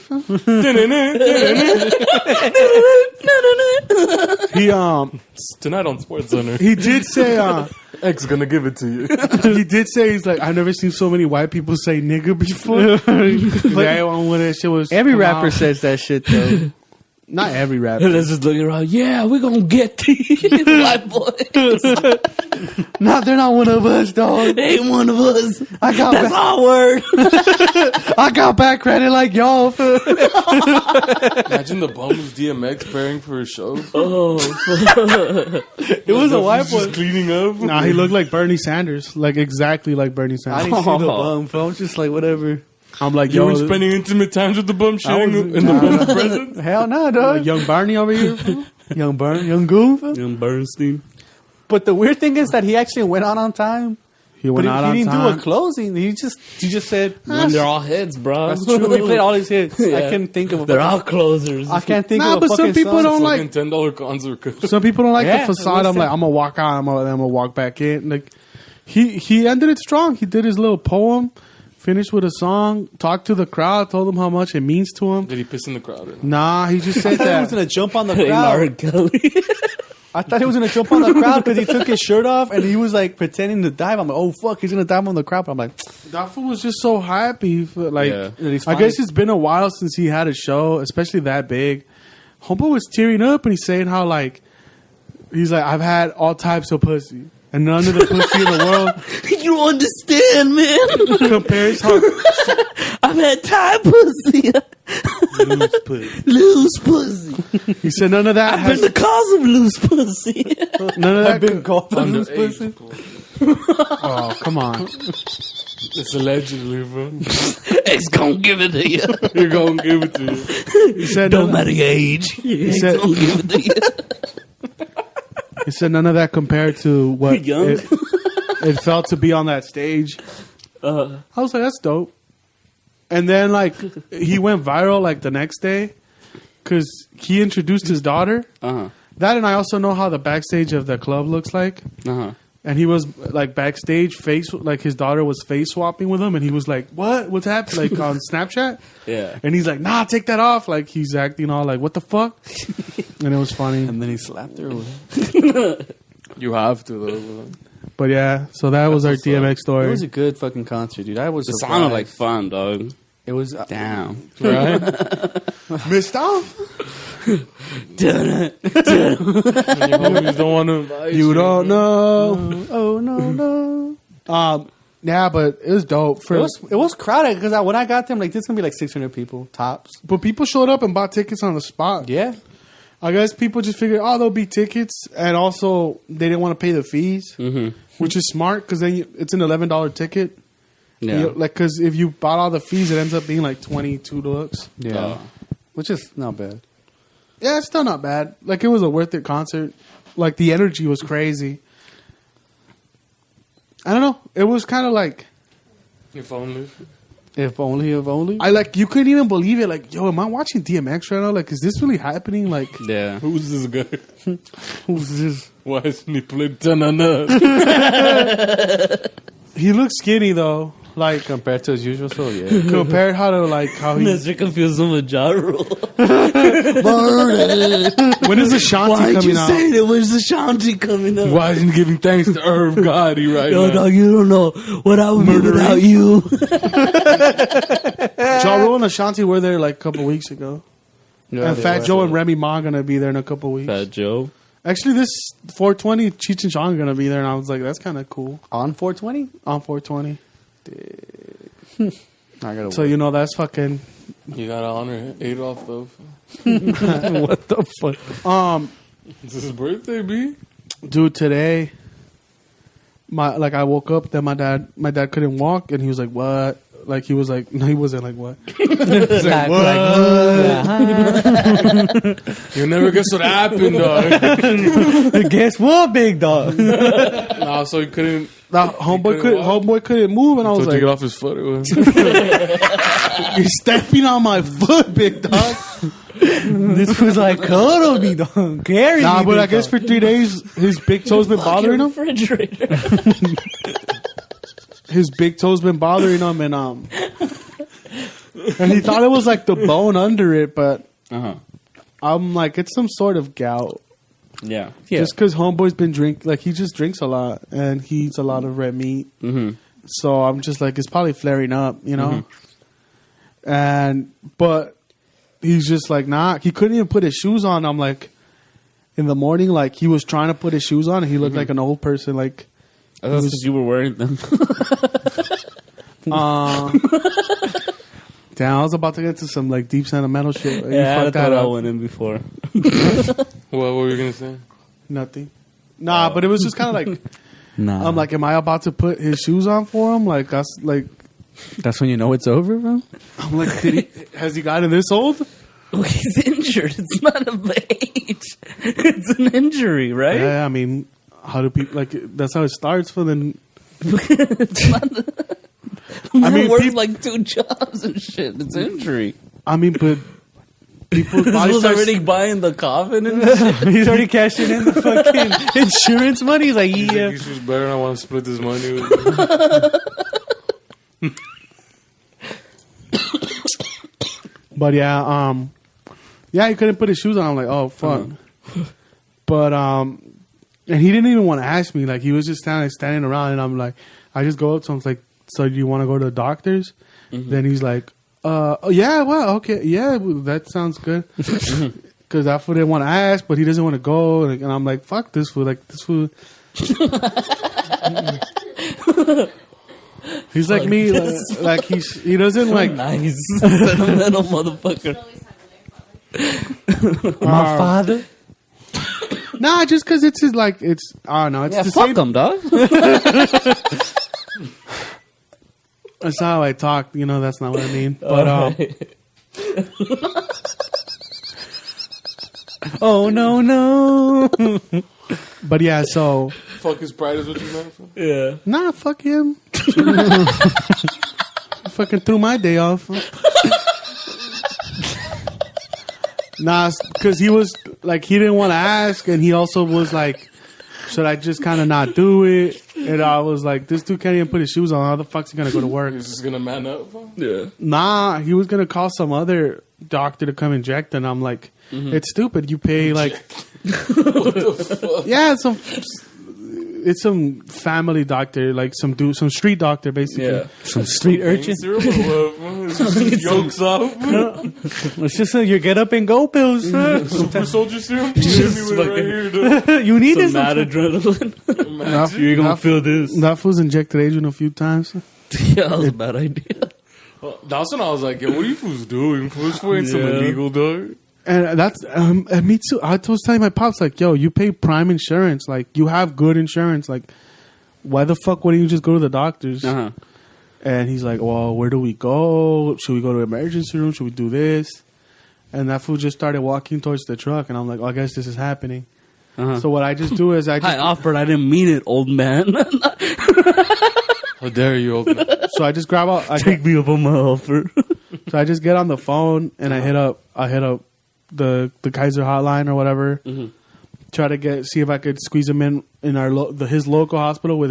He Tonight on SportsCenter. he did say X gonna give it to you. he did say he's like, I've never seen so many white people say nigga before. But everyone when that shit was Every come rapper out. says that shit, though. Not every rapper. Let's just looking around. Yeah, we're gonna get these white boys. No, they're not one of us, dog. They ain't one of us. I got That's our word. I got back credit like y'all. Imagine the bum was DMX preparing for a show. Oh, It was a white He's just boy. cleaning up. Nah, he looked like Bernie Sanders, like exactly like Bernie I Sanders. didn't see the bum, so I was just like, whatever. I'm like, You yo, were spending intimate times with the bum I shitting was- in the nah. bum's presence? Hell no, dog. like young Barney over here. Young Burn, young Goof. Young Bernstein. But the weird thing is that he actually went on time. He But went he, out he on didn't do time. a closing. He just said, When they're all heads, bro. that's true. He played all his hits. I Yeah. can't think of a They're all closers. I can't think Nah, of a but some fucking people song. don't Like like. $10 concert. Some people don't like Yeah, the facade. it I'm was like, I'm gonna walk out. I'm gonna walk back in. Like, he ended it strong. He did his little poem, finished with a song, talked to the crowd, told them how much it means to him. Did he piss in the crowd? Nah, he just said I thought he was that. gonna jump on the Ain't crowd. R. Kelly. I thought he was gonna jump on the crowd because he took his shirt off and he was like pretending to dive. I'm like, oh fuck, he's gonna dive on the crowd. But I'm like, That fool was just so happy. Like, Yeah. that he's I fine. guess it's been a while since he had a show, especially that big. Homeboy was tearing up and he's saying how like he's like, I've had all types of pussy. And none of the pussy in the world You don't understand, man. compares how I've had Thai pussy. loose pussy. Loose pussy. He said none of that I've been has the cause of loose pussy. none of that. I've been called the loose Underage. pussy. Oh, come on. It's allegedly, bro. X gon' give it to you. You're gonna give it to you. He said Don't none, matter your age. X said- gon' give it to you. he said none of that compared to what Young. it felt to be on that stage. I was like, that's dope. And then like he went viral like the next day because he introduced his daughter. Uh-huh. That and I also know how the backstage of the club looks like. Uh-huh. And he was like backstage like his daughter was face swapping with him, and he was like, "What's happening?" Like on Snapchat. Yeah. And he's like, "Nah, take that off." Like he's acting all like, "What the fuck?" And it was funny. And then he slapped her. You have to, though. But yeah, so that was our what's DMX It story. was a good fucking concert, dude. I was It surprised. sounded like fun, dog. It was. Damn. Right? Missed off. Your homies don't want to invite You don't know. Oh no. Yeah, but it was dope. It was crowded because when I got there, I'm like, this is gonna be like 600 people tops. But people showed up and bought tickets on the spot. Yeah. I guess people just figured, oh, there'll be tickets, and also they didn't want to pay the fees, which is smart because then it's an $11 ticket. Yeah. Because if you bought all the fees, it ends up being like $22. Yeah. Which is not bad. Yeah, it's still not bad. Like it was a worth it concert. Like the energy was crazy. I don't know. It was kind of like If only. If only. I like you couldn't even believe it. Like, yo, am I watching DMX right now? Like, is this really happening? Like, Yeah. Who's this guy? Who's this? Why isn't he playing Tanana? he looks skinny though. Like Compared to his usual, so yeah. compared how to like how he. Mr. Confused with Ja Rule. When is Ashanti Why'd coming you out? say that? When's the Shanti coming up? Why isn't he giving thanks to Irv Gotti right Yo, now? dog, you don't know what I would do without you. Ja Rule and Ashanti were there like a couple weeks ago. Yeah, And they Fat were. Joe and Remy Ma gonna be there in a couple weeks. Fat Joe. Actually, this 420 Cheech and Chong gonna be there, and I was like, that's kind of cool On 420? on 420. I gotta So you know that's fucking. You gotta honor Adolf, though. what the fuck? It's his birthday, B. Dude, today, I woke up, then my dad couldn't walk, and he was like, "What?" Like he was like, no, he wasn't like, "What?" You never guess what happened, dog. Guess what, big dog? Nah, so he couldn't. That homeboy couldn't move, and I was So to like, get off his foot. "You're stepping on my foot, big dog." This was like, cuddle me, dog. Carry Nah, me, but big I guess dog. for 3 days, his big toe's been bothering him. Refrigerator. His big toe's been bothering him, and he thought it was like the bone under it, but I'm like, it's some sort of gout. Yeah. Just because homeboy's been he just drinks a lot and he eats a lot of red meat. Mm-hmm. So I'm just like, it's probably flaring up, you know? But he's just like, nah, he couldn't even put his shoes on. I'm like, in the morning, like he was trying to put his shoes on, and he looked like an old person. Like That's because you were wearing them. damn, I was about to get to some like deep sentimental shit. You Yeah, I fucked thought that I up. went in before. What were you gonna say? Nothing. Nah, but it was just kind of like Nah. I'm like, am I about to put his shoes on for him? Like that's like That's when you know it's over, bro. I'm like, has he gotten this old? Look, he's injured. It's not a age. It's an injury, right? Yeah, I mean, how do people like? That's how it starts for the. It's not. I mean, works peop- like 2 jobs and shit. It's injury. I mean, but people's This body was starts. already buying the coffin and shit. He's already cashing in the fucking insurance money. He's like, You yeah. think he's better? I want to split this money with you. But yeah, yeah, he couldn't put his shoes on. I'm like, oh fuck. But and he didn't even want to ask me. Like he was just standing around, and I'm like, I just go up to him. I was like, so do you want to go to the doctor's? Then he's like, oh, yeah, well, okay, yeah, well, that sounds good. Because that fool didn't want to ask, but he doesn't want to go, and I'm like, fuck this fool. Like this fool. He's like me, like he doesn't like. Nice. Sentimental motherfucker. My father. Nah, just because it's his, like it's. I don't know. It's Yeah, the fuck same. him, dog. That's not how I talk. You know, that's not what I mean. But Oh no. but yeah. So Fuck his pride is what you meant for? Yeah. nah, fuck him. Fucking threw my day off. Nah, because he was like he didn't want to ask, and he also was like, should I just kind of not do it? And I was like, this dude can't even put his shoes on. How the fuck's he gonna go to work? He's just gonna man up. Huh? Yeah. Nah, he was gonna call some other doctor to come inject, and I'm like, it's stupid. You pay like, yeah, it's some family doctor, like some street doctor, basically. Yeah. Some street urchin. Serum or what? Man? It's just yolks off. It's just your get up and go pills. Super soldier serum. You hit me with it right here, though. You need Some it. mad adrenaline. You're gonna feel this. That fool's injected Adrian a few times. Yeah, that was a bad idea. That's when I was like, yo, what are you fools doing? Fools for ain't some Yeah. illegal, dog. And that's and me too. I was telling my pops like, yo, you pay prime insurance, like you have good insurance, like why the fuck wouldn't you just go to the doctors? Uh-huh. And he's like, well, where do we go? Should we go to the emergency room? Should we do this? And that fool just started walking towards the truck, and I'm like, oh, I guess this is happening. Uh-huh. So what I just do is I Hi, just Alfred. I didn't mean it, old man. How dare you, old man? so I just grab out. me up on my offer. So I just get on the phone and I hit up the Kaiser hotline or whatever. Try to see if I could squeeze him in our his local hospital with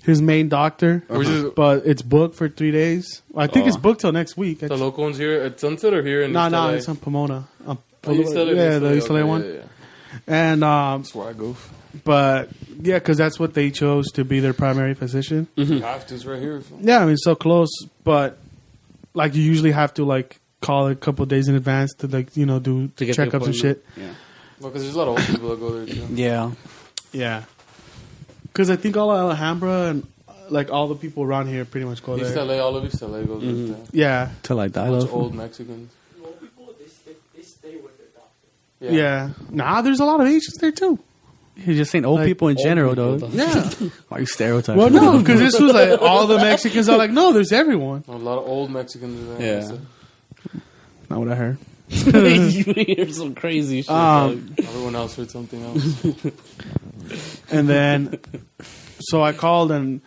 his main doctor. Which is- But it's booked for 3 days. I think it's booked till next week. The local one's here at Sunset or here in No, East LA? it's on Pomona. Oh, East LA, yeah, the East LA okay, one. Yeah, yeah. And That's where I go. but yeah, because that's what they chose to be their primary physician. You have to. It's right here. Yeah, I mean, so close, but like you usually have to like call a couple days in advance to like do To get the checkups and appointment. shit. Yeah. Well, because there's a lot of old people that go there, too. Yeah. Yeah, because I think all of Alhambra and like all the people around here pretty much go East there. LA, all of East LA goes there. Yeah, Till I die, Bunch of though. old Mexicans. They stay with their doctor. yeah. Nah, there's a lot of Asians there too. You're just saying old Like, people in old general, people, though. though. Yeah. Why are you stereotyping? Well, no, because this was like all the Mexicans are like, no, there's everyone. A lot of old Mexicans are there. Yeah. Not what I heard. You hear some crazy shit. dog. Everyone else heard something else. And then, so I called and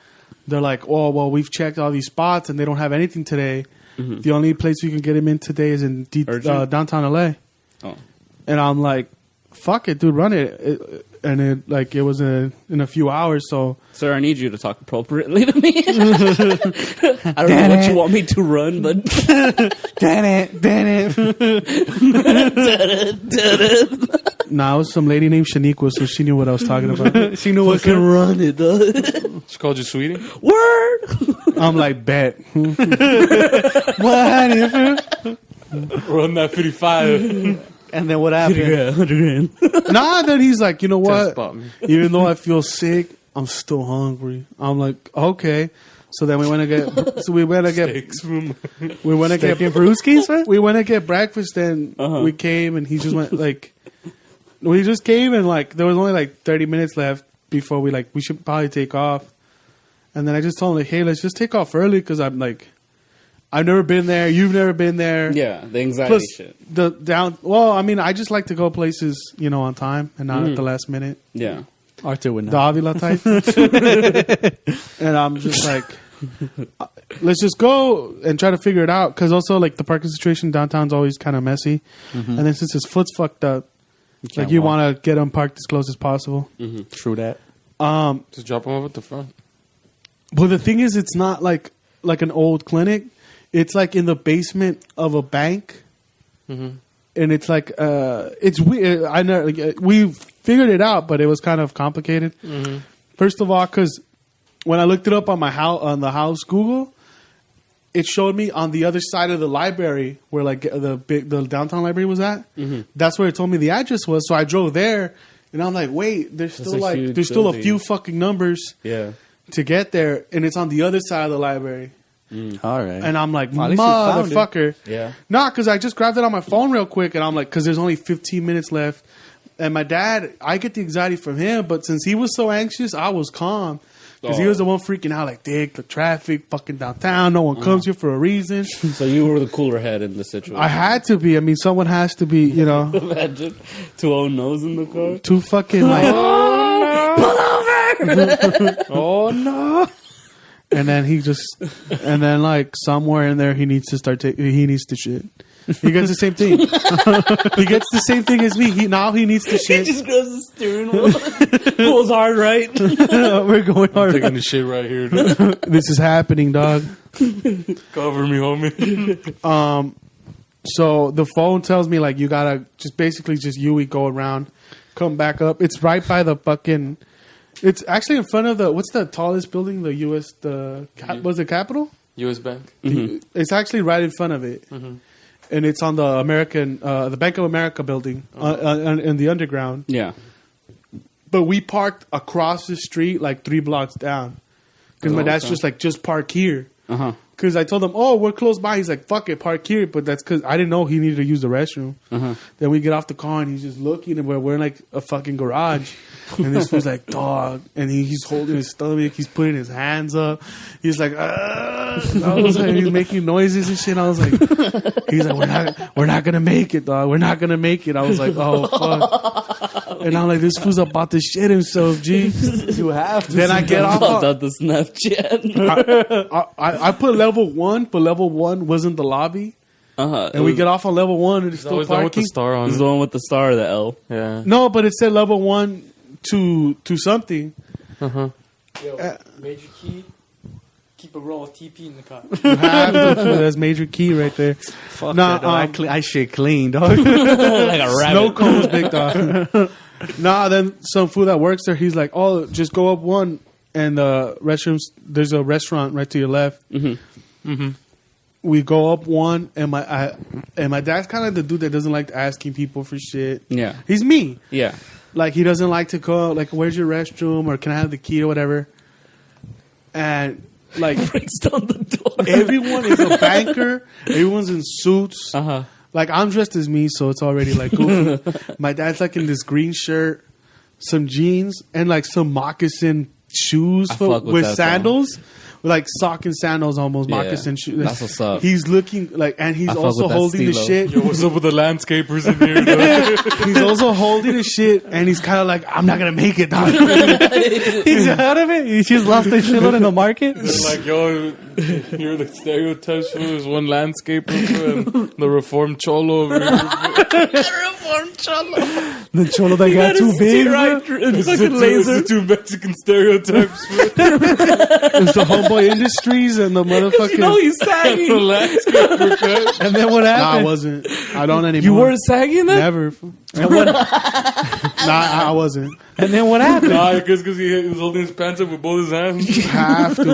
they're like, oh, well, we've checked all these spots and they don't have anything today. The only place we can get him in today is in Urgent? downtown LA. Oh. And I'm like, fuck it, dude, run it. And it was in a few hours. So Sir, I need you to talk appropriately to me. I don't know what you want me to run, but Damn it. nah, it was some lady named Shaniqua, so she knew what I was talking about. She knew what fucking run it, dog. She called you sweetie? Word. I'm like, bet. What? Run that 55. And then what happened? Nah, then he's like, you know what? Spot me. Even though I feel sick, I'm still hungry. I'm like, okay. So then we went to get. So we went to get. Steaks from We went to get brewskis, right? We went to get breakfast, and we came, and he just went like. We just came, and like there was only like 30 minutes left before we should probably take off. And then I just told him like, hey, let's just take off early because I'm like, I've never been there. You've never been there. Yeah, the anxiety shit. Well, I mean, I just like to go places, on time and not at the last minute. Yeah. Arthur would The Avila type. And I'm just like, let's just go and try to figure it out. Because also, like, the parking situation downtown's always kind of messy. And then since his foot's fucked up, you want to get him parked as close as possible. True that. Just drop him off at the front. But the thing is, it's not like an old clinic. It's like in the basement of a bank. And it's like, it's weird. I know, we figured it out, but it was kind of complicated. First of all, because when I looked it up on the house Google, it showed me on the other side of the library where like the downtown library was at. That's where it told me the address was. So I drove there, and I'm like, wait, there's still a few fucking numbers to get there, and it's on the other side of the library. All right. And I'm like, Well, at least you found it. motherfucker. Yeah. Nah, because I just grabbed it on my phone real quick, and I'm like, because there's only 15 minutes left. And my dad, I get the anxiety from him, but since he was so anxious, I was calm. Because he was the one freaking out, like, dick, the traffic, fucking downtown, no one comes here for a reason. So you were the cooler head in the situation. I had to be. I mean, someone has to be, Imagine 2 old nose in the car. too fucking, like, Oh no! and then, like, somewhere in there, he needs to he needs to shit. He gets the same thing. He gets the same thing as me. He needs to He shit. just grabs the steering wheel. Pulls hard right. We're going hard. Taking the shit right here. Dude. This is happening, dog. Cover me, homie. So the phone tells me like you gotta just Yui go around, come back up. It's right by the fucking. It's actually in front of what's the tallest building? The U.S. Was it Capitol? U.S. Bank. It's actually right in front of it, and it's on the the Bank of America building in the underground. Yeah. But we parked across the street, like 3 blocks down, because my dad's just park here. Because I told him, oh, we're close by. He's like, fuck it, park here. But that's because I didn't know he needed to use the restroom. Then we get off the car and he's just looking, and we're in like a fucking garage. And this was like, dog. And he's holding his stomach. He's putting his hands up. He's like, I was like, he's making noises and shit. I was like, he's like, we're not gonna make it, dog. We're not gonna make it. I was like, oh fuck. And I'm like, this fool's about to shit himself, G. You have to. Then I get off. Popped out the Snapchat. I put level 1, but level 1 wasn't the lobby. And we get off on level 1 and it's still Always the one with the parking. star on This is it. the one with the star or the L. Yeah. No, but it said level 1 to something. Major key. Keep a roll of TP in the car. You have to. That's major key right there. Fuck Nah, that, dog. I shit clean, dog. Like a rabbit. No cones, big dog. Nah, then some fool that works there, he's like, oh, just go up 1 and the restrooms, there's a restaurant right to your left. We go up 1 and my dad's kind of the dude that doesn't like asking people for shit. Yeah. He's me. Yeah. Like, he doesn't like to go, like, where's your restroom? Or can I have the key or whatever? And, like, Breaks down the door. everyone is a banker. Everyone's in suits. Uh-huh. Like, I'm dressed as me, so it's already, like, goofy. My dad's, like, in this green shirt, some jeans, and, like, some moccasin shoes fuck with with that, sandals. Like sock and sandals, almost Yeah, moccasin shoes. that's what's up. He's looking like, and he's I fuck also with that holding the stilo. shit. Yo, what's up with the landscapers in here? Dude? He's also holding the shit, and he's kind of like, I'm not gonna make it, dog. He's out of it. He just lost his shitload in the market. It's like, yo, you're the stereotypes for there's one landscaper and the reformed cholo over here. The cholo that got too big. Right, It's fucking the laser. two Mexican stereotypes. It's the homeboy industries and the motherfucking. You know he's The sagging. landscaper cut. And then what Nah, I happened? wasn't. I don't anymore. You weren't sagging then? Never. Nah, I wasn't. And then what happened? Nah, because he was holding his pants up with both his hands. You have to.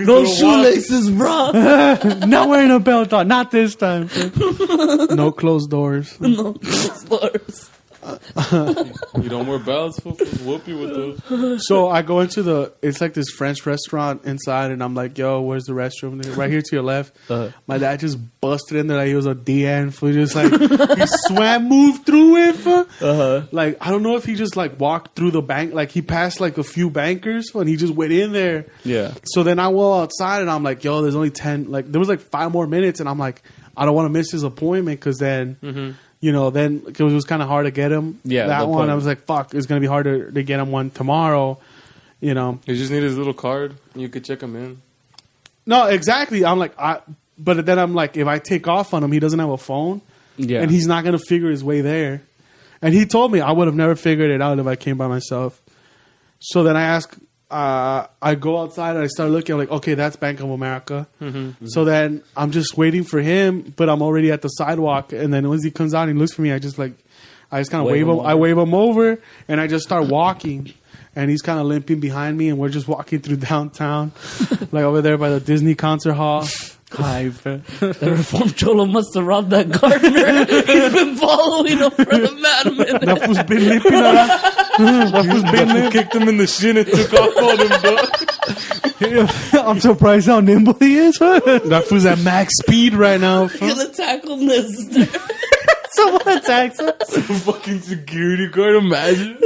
No shoelaces, bro. Not wearing a belt on. Not this time. No closed doors. No slurs. You don't wear belts, fool. Whoop you with those. So I go into it's like this French restaurant inside, and I'm like, yo, where's the restroom? And they're right here to your left. My dad just busted in there like he was a DN. Fool. Just like, he swam, moved through it. Fool. Like, I don't know if he just like walked through the bank. Like, he passed like a few bankers, fool, and he just went in there. Yeah. So then I go outside, and I'm like, yo, there's only 10. Like, there was like 5 more minutes, and I'm like, I don't want to miss his appointment because then... You know, then it was kind of hard to get him. Yeah, that no one. point. I was like, fuck, it's going to be harder to get him one tomorrow. You know. You just need his little card. You could check him in. No, exactly. I'm like, but then I'm like, if I take off on him, he doesn't have a phone. Yeah. And he's not going to figure his way there. And he told me I would have never figured it out if I came by myself. So then I ask, I go outside and I start looking. I'm like, okay, that's Bank of America. So then I'm just waiting for him, but I'm already at the sidewalk. And then once he comes out and he looks for me, I just kind of wave him. I wave him over, and I just start walking. And he's kind of limping behind me, and we're just walking through downtown, like over there by the Disney concert hall. The Reformed Cholo must have robbed that gardener. He's been following him for the madman. That fool's been limping around. That fool's been limping. Kicked him in the shin and took off on him, dog. I'm surprised how nimble he is. That fool's at max speed right now. You're gonna tackle this. Someone attacks us. Fucking security guard, imagine.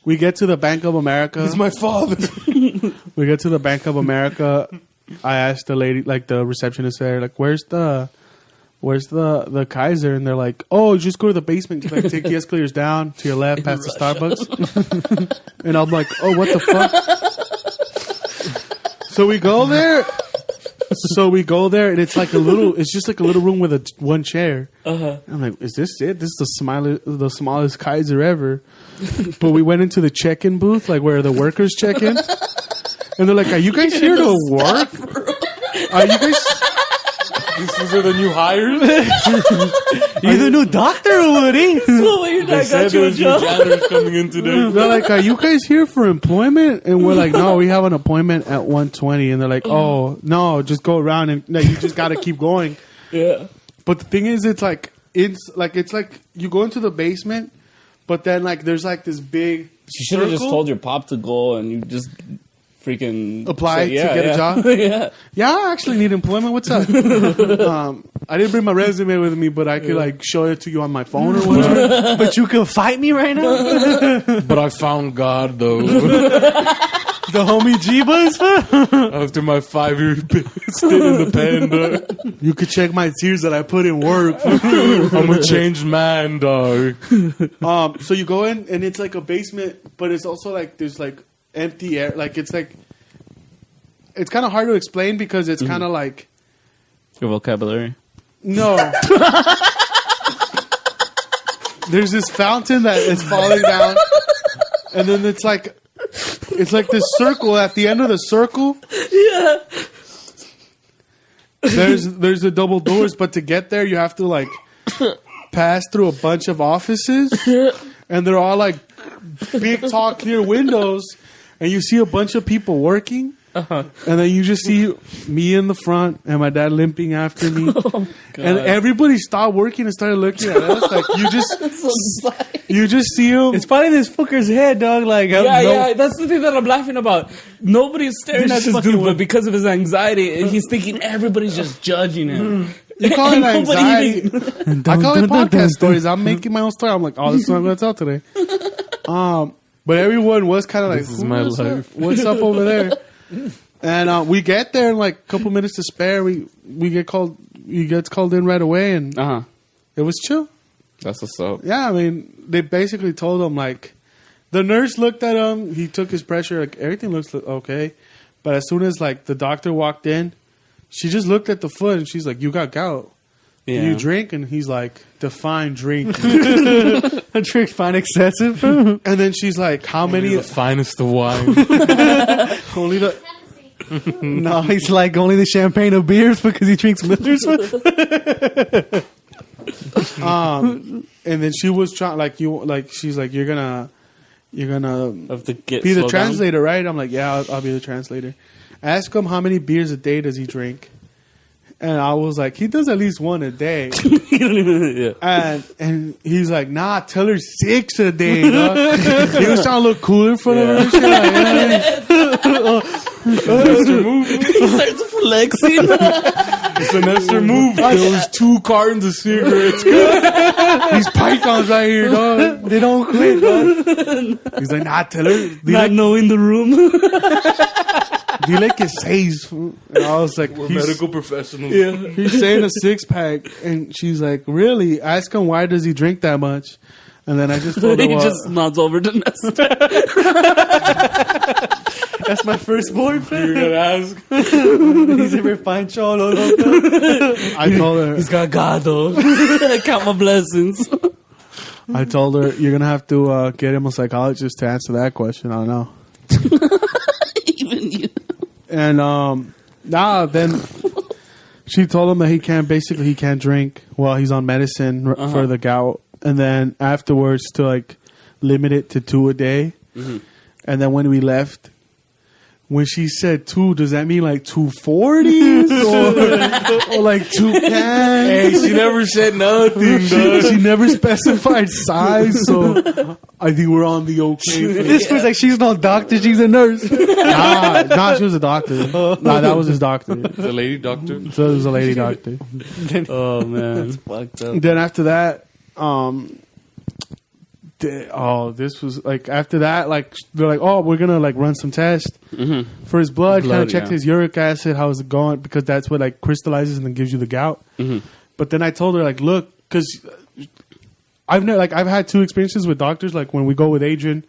We get to the Bank of America. He's my father. We get to the Bank of America. I asked the lady, like the receptionist there, like, where's the Kaiser? And they're like, oh, just go to the basement. Like, take the escalators down to your left past the Starbucks. And I'm like, oh, what the fuck? So we go there. And it's like it's just like a little room with one chair. I'm like, is this it? This is the smallest Kaiser ever. But we went into the check-in booth, like where the workers check in. And they're like, are you guys here to work? Are you guys... These are the new hires? You the new doctor, Woody? So your They dad said got there you a was new job. janitors coming in today. They're like, are you guys here for employment? And we're like, no, we have an appointment at 1:20. And they're like, oh, no, just go around and no, you just got to keep going. Yeah. But the thing is, it's like you go into the basement, but then like there's like this big You should have just circle. told your pop to go and you just freaking Apply say, to get a job? Yeah. Yeah, I actually need employment. What's up? I didn't bring my resume with me, but I could like show it to you on my phone or whatever. But you can fight me right now? But I found God, though. The homie Jeebas? After my 5-year stint in the pen, dog. You could check my tears that I put in work. I'm a changed man, dog. So you go in and it's like a basement, but it's also like there's like empty air. Like it's kind of hard to explain because it's kind of like Your vocabulary. no. There's this fountain that is falling down, and then it's like this circle. At the end of the circle, Yeah. there's the double doors, but to get there, you have to like pass through a bunch of offices, and they're all like big, tall, clear windows, and you see a bunch of people working. And then you just see me in the front and my dad limping after me. And everybody stopped working and started looking at us. Like you just see him. It's probably this fucker's head, dog. Like, Yeah, that's the thing that I'm laughing about. Nobody's staring This at this fucking dude, wood. but because of his anxiety, he's thinking everybody's just judging him. You call it Nobody anxiety. even- I call it podcast stories. I'm making my own story. I'm like, oh, this is what I'm going to tell today. But everyone was kind of like, This is my "What's up? life." What's up over there? And we get there in like a couple minutes to spare. We get called. He gets called in right away, and it was chill. That's what's up. Yeah, I mean, they basically told him like, the nurse looked at him. He took his pressure. Like everything looks okay, but as soon as like the doctor walked in, she just looked at the foot and she's like, "You got gout. Can you drink?" And he's like, "Define drink." A trick fine excessive. And then she's like, "How many?" The finest of wine. Only the. Tennessee. No, he's like only the champagne of beers because he drinks Millers. And then she was trying, she's like, "You're gonna." you're gonna Have to get be the slow down? translator, right? I'm like, yeah, I'll be the translator. Ask him how many beers a day does he drink, and I was like, he does at least one a day. You don't even, yeah. And he's like, nah, tell her 6 a day. Dog. He was trying to look cool in front of her. And shit, like, He starts flexing. It's an Esther move. There was 2 cartons of cigarettes. these pythons right here, dog. They don't quit, dog. He's like, nah, tell her. Not knowing the room. Dile que 6. And I was like, We're he's, medical professionals. he's saying a 6-pack. And she's like, really? Ask him why does he drink that much? And then I just told her, He well, just nods over to Nestor. That's my first boyfriend. You're gonna ask. He's ever fine cholo. I told her, He's got gado. Count my blessings. I told her, you're going to have to get him a psychologist to answer that question. I don't know. Even you. And then she told him that he can't drink while he's on medicine for the gout. And then afterwards to like limit it to 2 a day. Mm-hmm. And then when we left, when she said 2, does that mean like 240s or like 2 cans? Hey, she never said nothing, dog. She never specified size, so I think we're on the okay. This was like, she's no doctor, she's a nurse. Nah, she was a doctor. Nah, that was his doctor. The lady doctor. So it was a lady doctor. Oh, man. Fucked up. Then after that, this was like after that, like they're like, oh, we're gonna like run some tests for his blood. Kind of checked his uric acid, how is it going, because that's what like crystallizes and then gives you the gout. But then I told her like, look, because I've had 2 experiences with doctors. Like when we go with Adrian,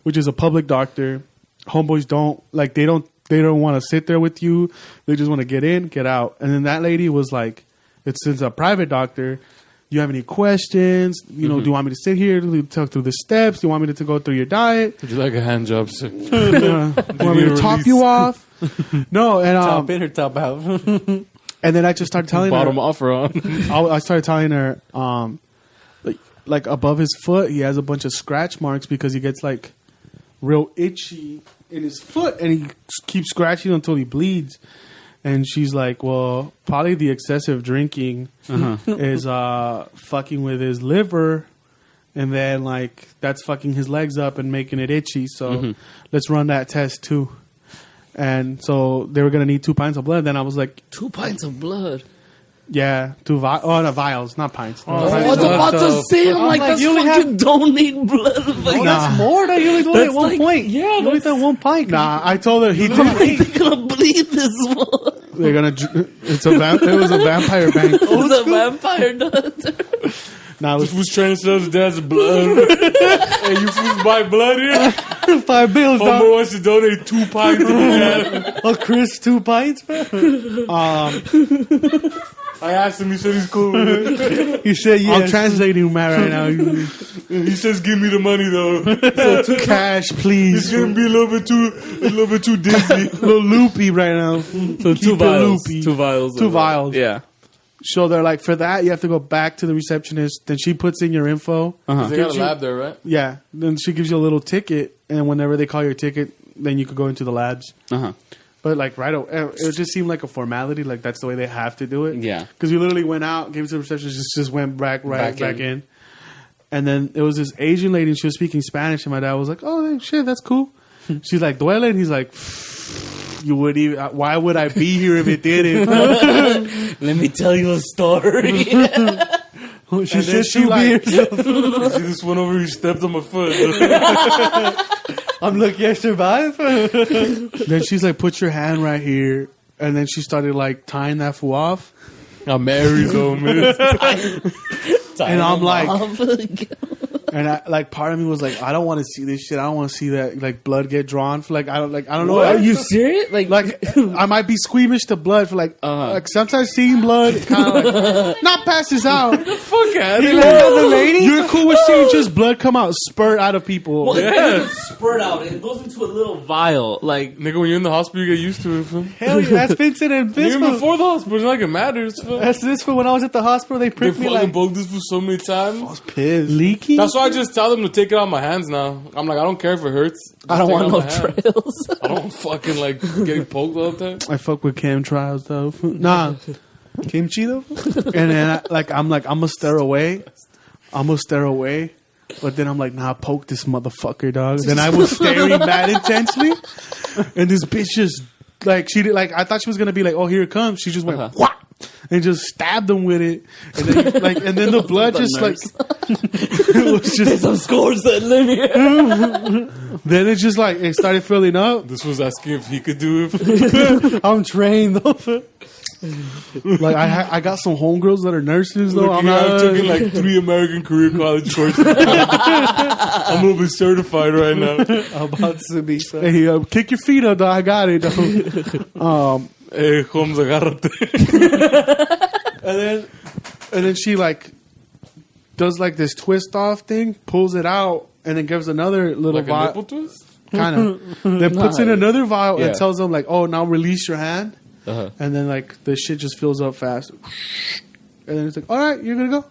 which is a public doctor, homeboys don't want to sit there with you. They just want to get in, get out. And then that lady was like, it's a private doctor. Do you have any questions? You know, do you want me to sit here to talk through the steps? Do you want me to go through your diet? Would you like a hand job, sir? Do you want me to top you off? No, and Top in or top out? and then I just started telling Bottom her. off or on? I started telling her, like above his foot, he has a bunch of scratch marks because he gets like real itchy in his foot, and he keeps scratching until he bleeds. And she's like, well, probably the excessive drinking is fucking with his liver. And then, like, that's fucking his legs up and making it itchy. So let's run that test, too. And so they were going to need 2 pints of blood. Then I was like, 2 pints of blood. yeah, 2 vials, not pints. I was about to say, I'm like, that's you only fucking don't need blood. Like, That's more. That you only do it at That's one like- point. yeah, you only done 1 pint. Nah, I told her he they're did. gonna bleed this one. They're gonna. It was a vampire bank. Who's a vampire doctor? Nah, it This was was trying to sell his dad's blood. Hey, you fools buy blood here? $5 bills, Homer dog. wants to donate 2 pints of blood. A Chris 2 pints, man. I asked him, he said he's cool with it. He said yes. I'm translating Matt right now. He says, give me the money, though. So cash, It's please. gonna be a little bit too Disney. A little loopy right now. So Keep it 2 vials. loopy. 2 vials. 2 of- vials. Yeah. So they're like, for that, you have to go back to the receptionist. Then she puts in your info. They got a lab there, right? Yeah. Then she gives you a little ticket. And whenever they call your ticket, then you could go into the labs. But like right away, it just seemed like a formality. Like that's the way they have to do it. Yeah. Because we literally went out, gave it to the receptionist, just went back in. And then it was this Asian lady, and she was speaking Spanish, and my dad was like, "Oh shit, that's cool." She's like, "Duele," and he's like, "You would even? Why would I be here if it didn't?" Let me tell you a story. She said she like, See this one over here stepped on my foot. I'm lucky I survived. then she's like, "Put your hand right here," and then she started like tying that fool off. I'm married, though, man. And I'm like, and I, like part of me was like, I don't want to see this shit. I don't want to see that like blood get drawn for like I don't know. Are you serious? Like I might be squeamish to blood for like sometimes seeing blood kind of like not passes out. Fuck out The lady, you're cool with seen just blood come out, spurt out of people. Well, Yeah. it doesn't spurt out. It goes into a little vial. Like, Nigga, when you're in the hospital, you get used to it. Fool. Hell yeah, that's Vincent and this Even fool. before the hospital, it's not like it matters. Fool. That's this fool. When I was at the hospital, they They pricked me fucking like. broke this for so many times. Pissed. Leaky? That's why I just tell them to take it out of my hands now. I'm like, I don't care if it hurts. Just I don't take want it no out of my hands. trails. I don't fucking like getting poked all the time. I fuck with chemtrails though. Nah, kimchi though. And then I'm gonna stare away. But then I'm like, nah, poke this motherfucker, dog. Then I was staring that intensely, and this bitch just like she did like I thought she was gonna be like, oh here it comes. She just went whap and just stabbed him with it, and then and then the blood just like it was just Some scores that live here. then it just like it started filling up. This was asking if he could do it. I'm trained though. Like I got some homegirls that are nurses though. Look, I've taken like 3 American career college courses. I'm gonna be certified right now. About to be. So. Hey, kick your feet up, dog. I got it. Dog. Hey, Holmes, agárrate. And then she like does like this twist off thing, pulls it out, and then gives another little Like a vial, nipple twist? kind of. Then puts in another vial Yeah. and tells them like, "Oh, now release your hand." Uh-huh. And then like the shit just fills up fast. And then it's like, "All right, you're gonna go."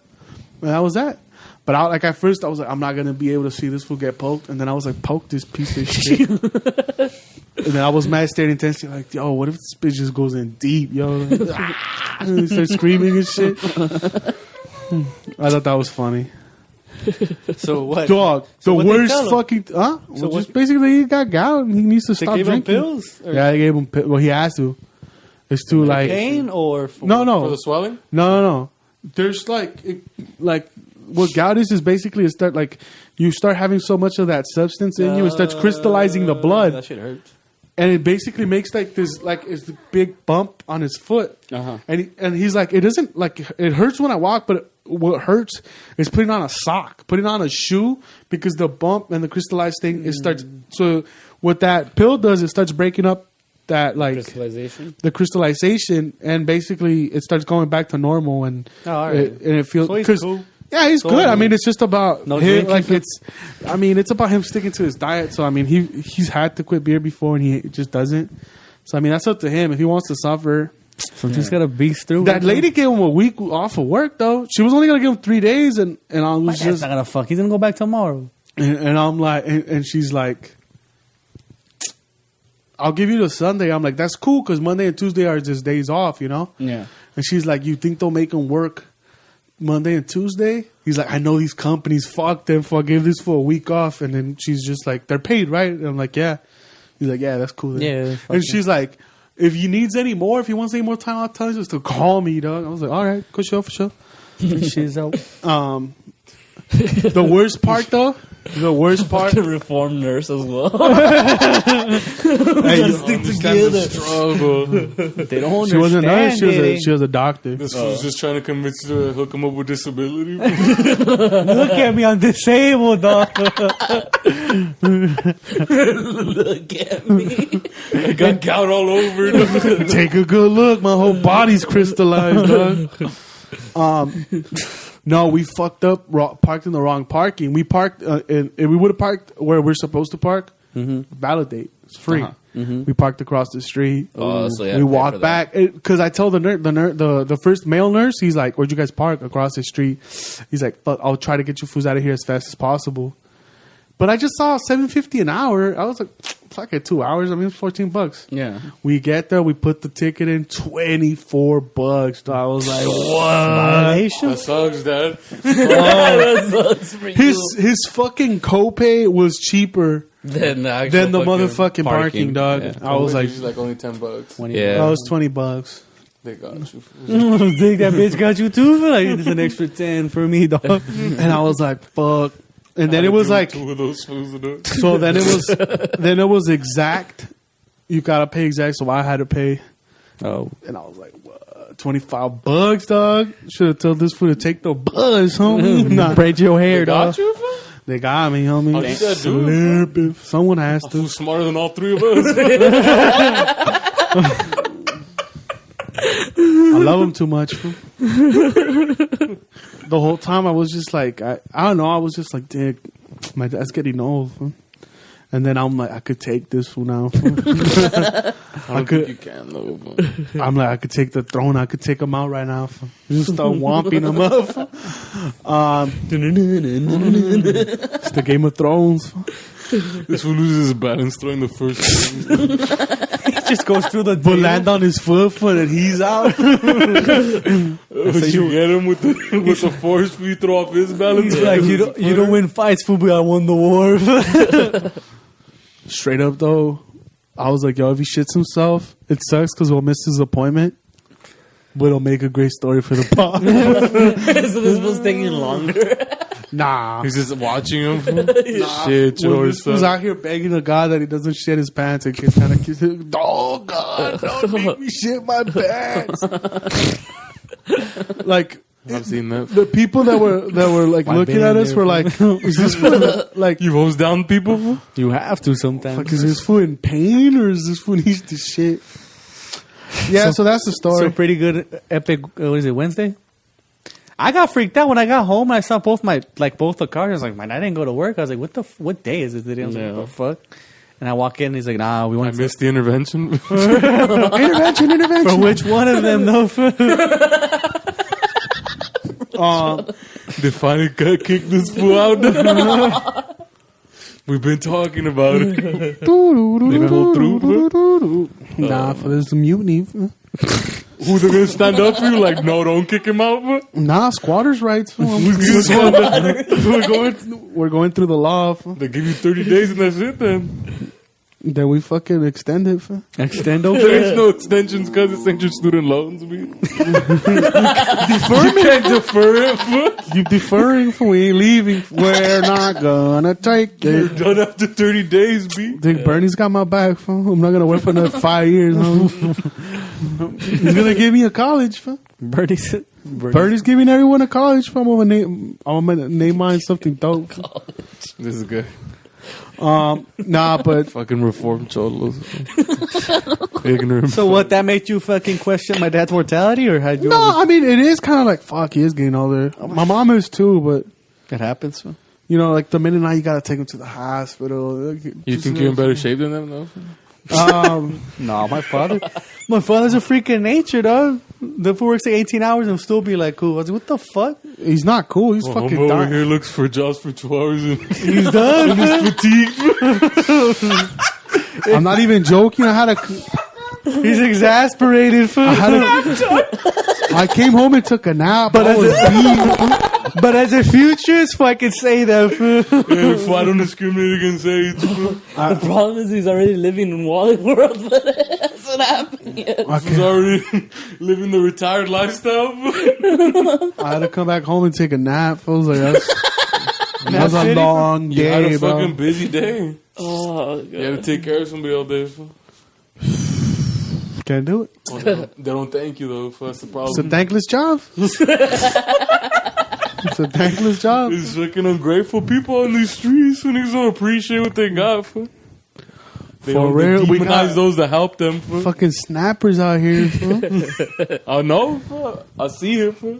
And that was that. But at first I was like, I'm not gonna be able to see this fool get poked. And then I was like, poke this piece of shit. And then I was mad, staring intensely, like, yo, what if this bitch just goes in deep, yo? And he starts screaming and shit. I thought that was funny. So what? Dog, So the what'd they worst tell him? fucking, huh? So Well, what- just basically he got gout and he needs to They stop gave him drinking. pills? Or Yeah, they gave him pills. Well, he has to. It's too like, pain or for no. For the swelling? No. There's like what gout is basically it start like you start having so much of that substance in you, it starts crystallizing the blood, That shit hurts. and it basically makes like this like it's a big bump on his foot, and he's like it doesn't like it hurts when I walk, but what hurts is putting on a sock, putting on a shoe because the bump and the crystallized thing it starts. So what that pill does, it starts breaking up that like Crystallization. the crystallization, and basically it starts going back to normal, and all right. and it feels So he's 'cause- cool. Yeah, he's So, good. I mean, it's just about no him. drinking? Like it's about him sticking to his diet. So I mean, he's had to quit beer before, and he just doesn't. So I mean, that's up to him if he wants to suffer. So just gotta beast through. That lady gave him a week off of work though. She was only gonna give him 3 days, and I was He's just not gonna fuck. He's gonna go back tomorrow. and I'm like, and she's like, I'll give you the Sunday. I'm like, that's cool because Monday and Tuesday are just days off, you know. Yeah. And she's like, you think they'll make him work Monday and Tuesday? He's like, I know these companies, fuck them, give this for a week off. And then she's just like, they're paid, right? And I'm like, yeah. He's like, yeah, that's cool. Then. Yeah, fuck And yeah. she's like, if he needs any more, if he wants any more time, I'll tell you just to call me, dog. I was like, all right, for sure. She's out. The worst part, though, the worst part. The reformed nurse as well. Hey, you Stick Understand the together. struggle. They don't she wasn't a nurse. understand. She was a doctor. This was just trying to convince you to hook him up with disability. Look at me, I'm disabled, dog. Look at me. I got gout all over. Take a good look. My whole body's crystallized, dog. No, we fucked up. Parked in the wrong parking. We parked, and we would have parked where we're supposed to park. Validate. It's free. We parked across the street. Oh, so you had we to pay for walked that. back because I told the first male nurse. He's like, "Where'd you guys park?" Across the street. He's like, "Fuck, I'll try to get you fools out of here as fast as possible." But I just saw $7.50 an hour. I was like, "Fuck it, 2 hours. I mean, it's $14." Yeah. We get there, we put the ticket in, $24. So I was like, what? Violation? That sucks, Dad. That sucks for you. His fucking copay was cheaper Than the actual than the fucking motherfucking parking, dog. Yeah. I was like, Usually like only $10. Yeah. oh, it's $20. They got you. Think that bitch got you too? Like, it's an extra 10 for me, dog. And I was like, fuck. And then it was like, two of those fools to do it. so then it was exact. You gotta pay exact, so I had to pay. Oh. And I was like, what? $25, dog. Should have told this fool to take the buzz, homie. Nah, Braid your hair, Got dog. you, fool? they got me, homie. How did that do it, Slurp it. Someone has to. Who's smarter than all 3 of us? I love him too much. Fool. The whole time I was just like, I don't know. I was just like, "Dick, my dad's getting old." Fool. And then I'm like, I could take this fool now. Fool. I don't think you can though. But I'm like, I could take the throne. I could take him out right now. Fool. Just start whomping him up. It's the Game of Thrones. Fool. this fool loses his balance throwing the first thing. He just goes through the But land on his foot and he's out. So you get him with the force you throw off his balance. like you don't win fights, fool, but I won the war. Straight up though, I was like, yo, if he shits himself, it sucks because we'll miss his appointment. But it'll make a great story for the pod. So this was taking longer. Nah. He's just watching him. Shit, Well, George. this was out here begging to God that he doesn't shit his pants and kids kind of kiss him. Oh God, don't make me shit my pants. Like I've seen that. the people that were like looking at us were like, "Is this fool, like You hose down people? Fool? You have to sometimes. like is this fool in pain or is this fool needs to shit?" Yeah, so that's the story. So pretty good epic. What is it? Wednesday. I got freaked out when I got home. I saw both the cars. I was like, man, I didn't go to work. I was like, what day is it today? I was like, what the fuck? And I walk in. And he's like, nah, we I want to. missed the intervention. intervention. For which one of them though? They finally kick this fool out. We've been talking about it. Nah, for there's a mutiny. Who's gonna stand up for you? Like, no, don't kick him out. Fool. Nah, squatters' rights. Fool. We're going through the law. Fool. They give you 30 days and that's it then. Then we fucking extend it. Fool. Extend There is no extensions because it's ain't your student loans. You can't defer it. Fool. You deferring for we ain't leaving. We're not gonna take You're it. done after 30 days, B. Think Bernie's got my back. Fool. I'm not gonna work for another 5 years. Fool. He's gonna give me a college. Fool. Bernie's Bernie's giving everyone a college. Fool. I'm gonna name mine something dope. This is good. Nah, but Fucking reform cholos. Ignorant. So what? That made you fucking question my dad's mortality, or had you? no, I mean it is kind of like fuck. He is getting older. My mom is too, but It happens. you know, like the minute now you gotta take him to the hospital. You think you're in better shape than them, though? No, my father's a freak of nature, dog. The fool works like 18 hours and still be like, cool. I was like, what the fuck? He's not cool. He's fucking Hombo over dying. here looks for jobs for 2 hours and He's done. he's fatigued. I'm not even joking. He's exasperated. Fool. I came home and took a nap. But I as was a- beat. But as a futurist, I can say that. Fool. Yeah, if I don't discriminate against age. The problem is he's already living in Wally World, but it hasn't happened yet. He's already living the retired lifestyle. I had to come back home and take a nap. I was like, that was a City? long You had day, a bro. fucking busy day. Oh, God. You had to take care of somebody all day. Fool. Can't do it. Well, they don't thank you, though. Fool. That's the problem. It's a thankless job. It's a thankless job. These fucking ungrateful people on these streets who niggas don't appreciate what they got. Fool. They For don't real, we demonize got- those that help them. Fool. Fucking snappers out here. Fool. I know. Fool. I see it. Fool.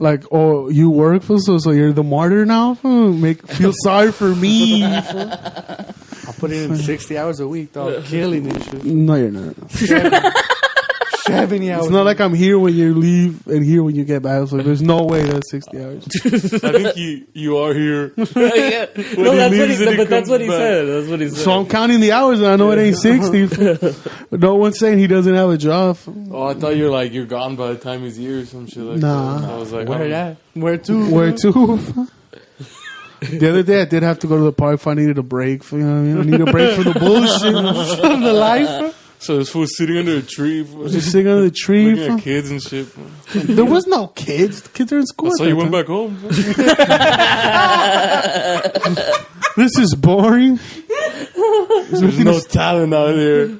Like, oh, you work for so you're the martyr now? Fool? Feel sorry for me. Fool. I put in 60 hours a week, dog. Killing this shit. No, you're not. 70 hours. It's not like I'm here when you leave and here when you get back. So there's no way that's 60 hours. I think you are here. Yeah. When No, he that's what leaves he and he said. But that's comes what he back. said. That's what he said. So I'm counting the hours and I know it ain't 60. But no one's saying he doesn't have a job. Oh, I thought you're gone by the time he's here or some shit like Nah. that. I was like, Where oh. at? Where to? Where to? The other day I did have to go to the park if I needed a break. You know what I mean? I need a break from the bullshit. From the life? So this fool sitting under a tree, fool, Just sitting under the tree. looking at kids and shit. Fool. There was no kids. The kids are in school. So at you that went time. back home. Fool. This is boring. There's no talent out here.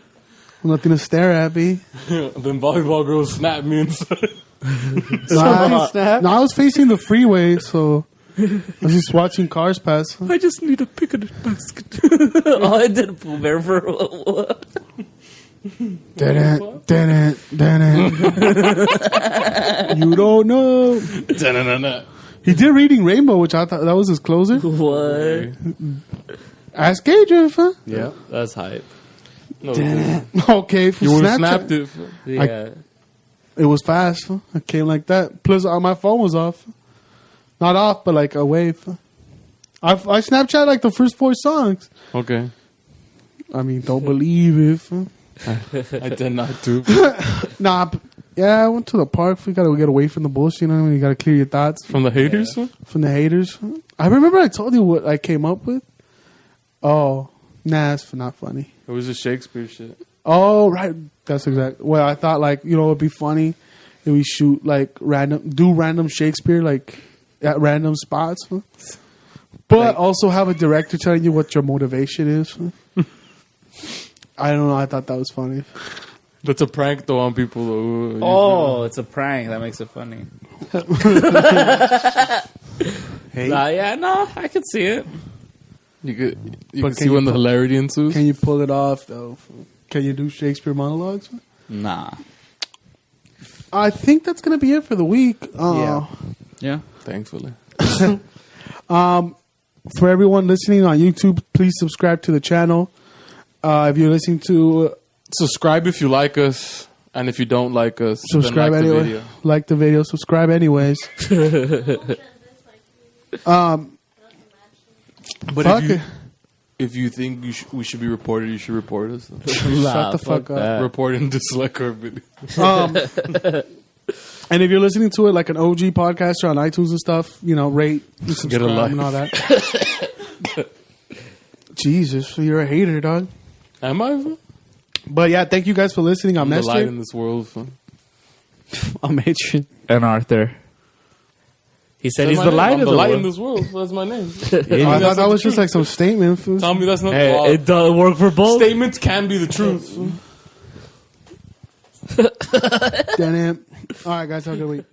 Nothing to stare at, B. Then volleyball girls snapped me inside. Snap. I was facing the freeway, so I was just watching cars pass. I just need a picnic basket. Oh, I did a Pooh Bear for what? Didn't. You don't know. He did Reading Rainbow, which I thought that was his closer. What? Ask Adrian, huh? Yeah. That's hype. No, Okay, for you would Snapchat, have snapped it. Yeah. it was fast. Huh? I came like that. Plus, my phone was off. Not off, but like a wave. I Snapchat like the first 4 songs. Okay. I mean, don't believe it. Huh? I did not do. Nah, I went to the park. We gotta get away from the bullshit. You know what I mean? You gotta clear your thoughts From the haters? from the haters. I remember I told you what I came up with. Oh, nah, it's not funny. It was just Shakespeare shit. Oh, right. That's exactly. Well, I thought like it'd be funny if we shoot like random Shakespeare like at random spots, huh? But also have a director telling you what your motivation is. Huh? I don't know. I thought that was funny. That's a prank though on people though. Oh, it's a prank. That makes it funny. Hey, Yeah, no, I can see it. You could But can see when the hilarity ensues. can you pull it off though? Can you do Shakespeare monologues? Nah. I think that's gonna be it for the week. Yeah. Thankfully. For everyone listening on YouTube, please subscribe to the channel. If you're listening to Subscribe if you like us, and if you don't like us, subscribe then like anyway. the video. Like the video, subscribe anyways. But Fuck it. if you think we should be reported, you should report us. Shut the fuck up. that. Report and dislike our video. And if you're listening to it like an OG podcaster on iTunes and stuff, rate, and subscribe, like. and all that. Jesus, you're a hater, dog. Am I? But yeah, thank you guys for listening. I'm the light Nestor. in this world. I'm Adrian. And Arthur. He said That's he's my the name. light I'm of the the light in world. this world. That's my name. I thought that was just like some statement. Fool. Tell me that's not Hey, law. it does work for both. Statements can be the truth. Damn it. All right, guys, have a good week.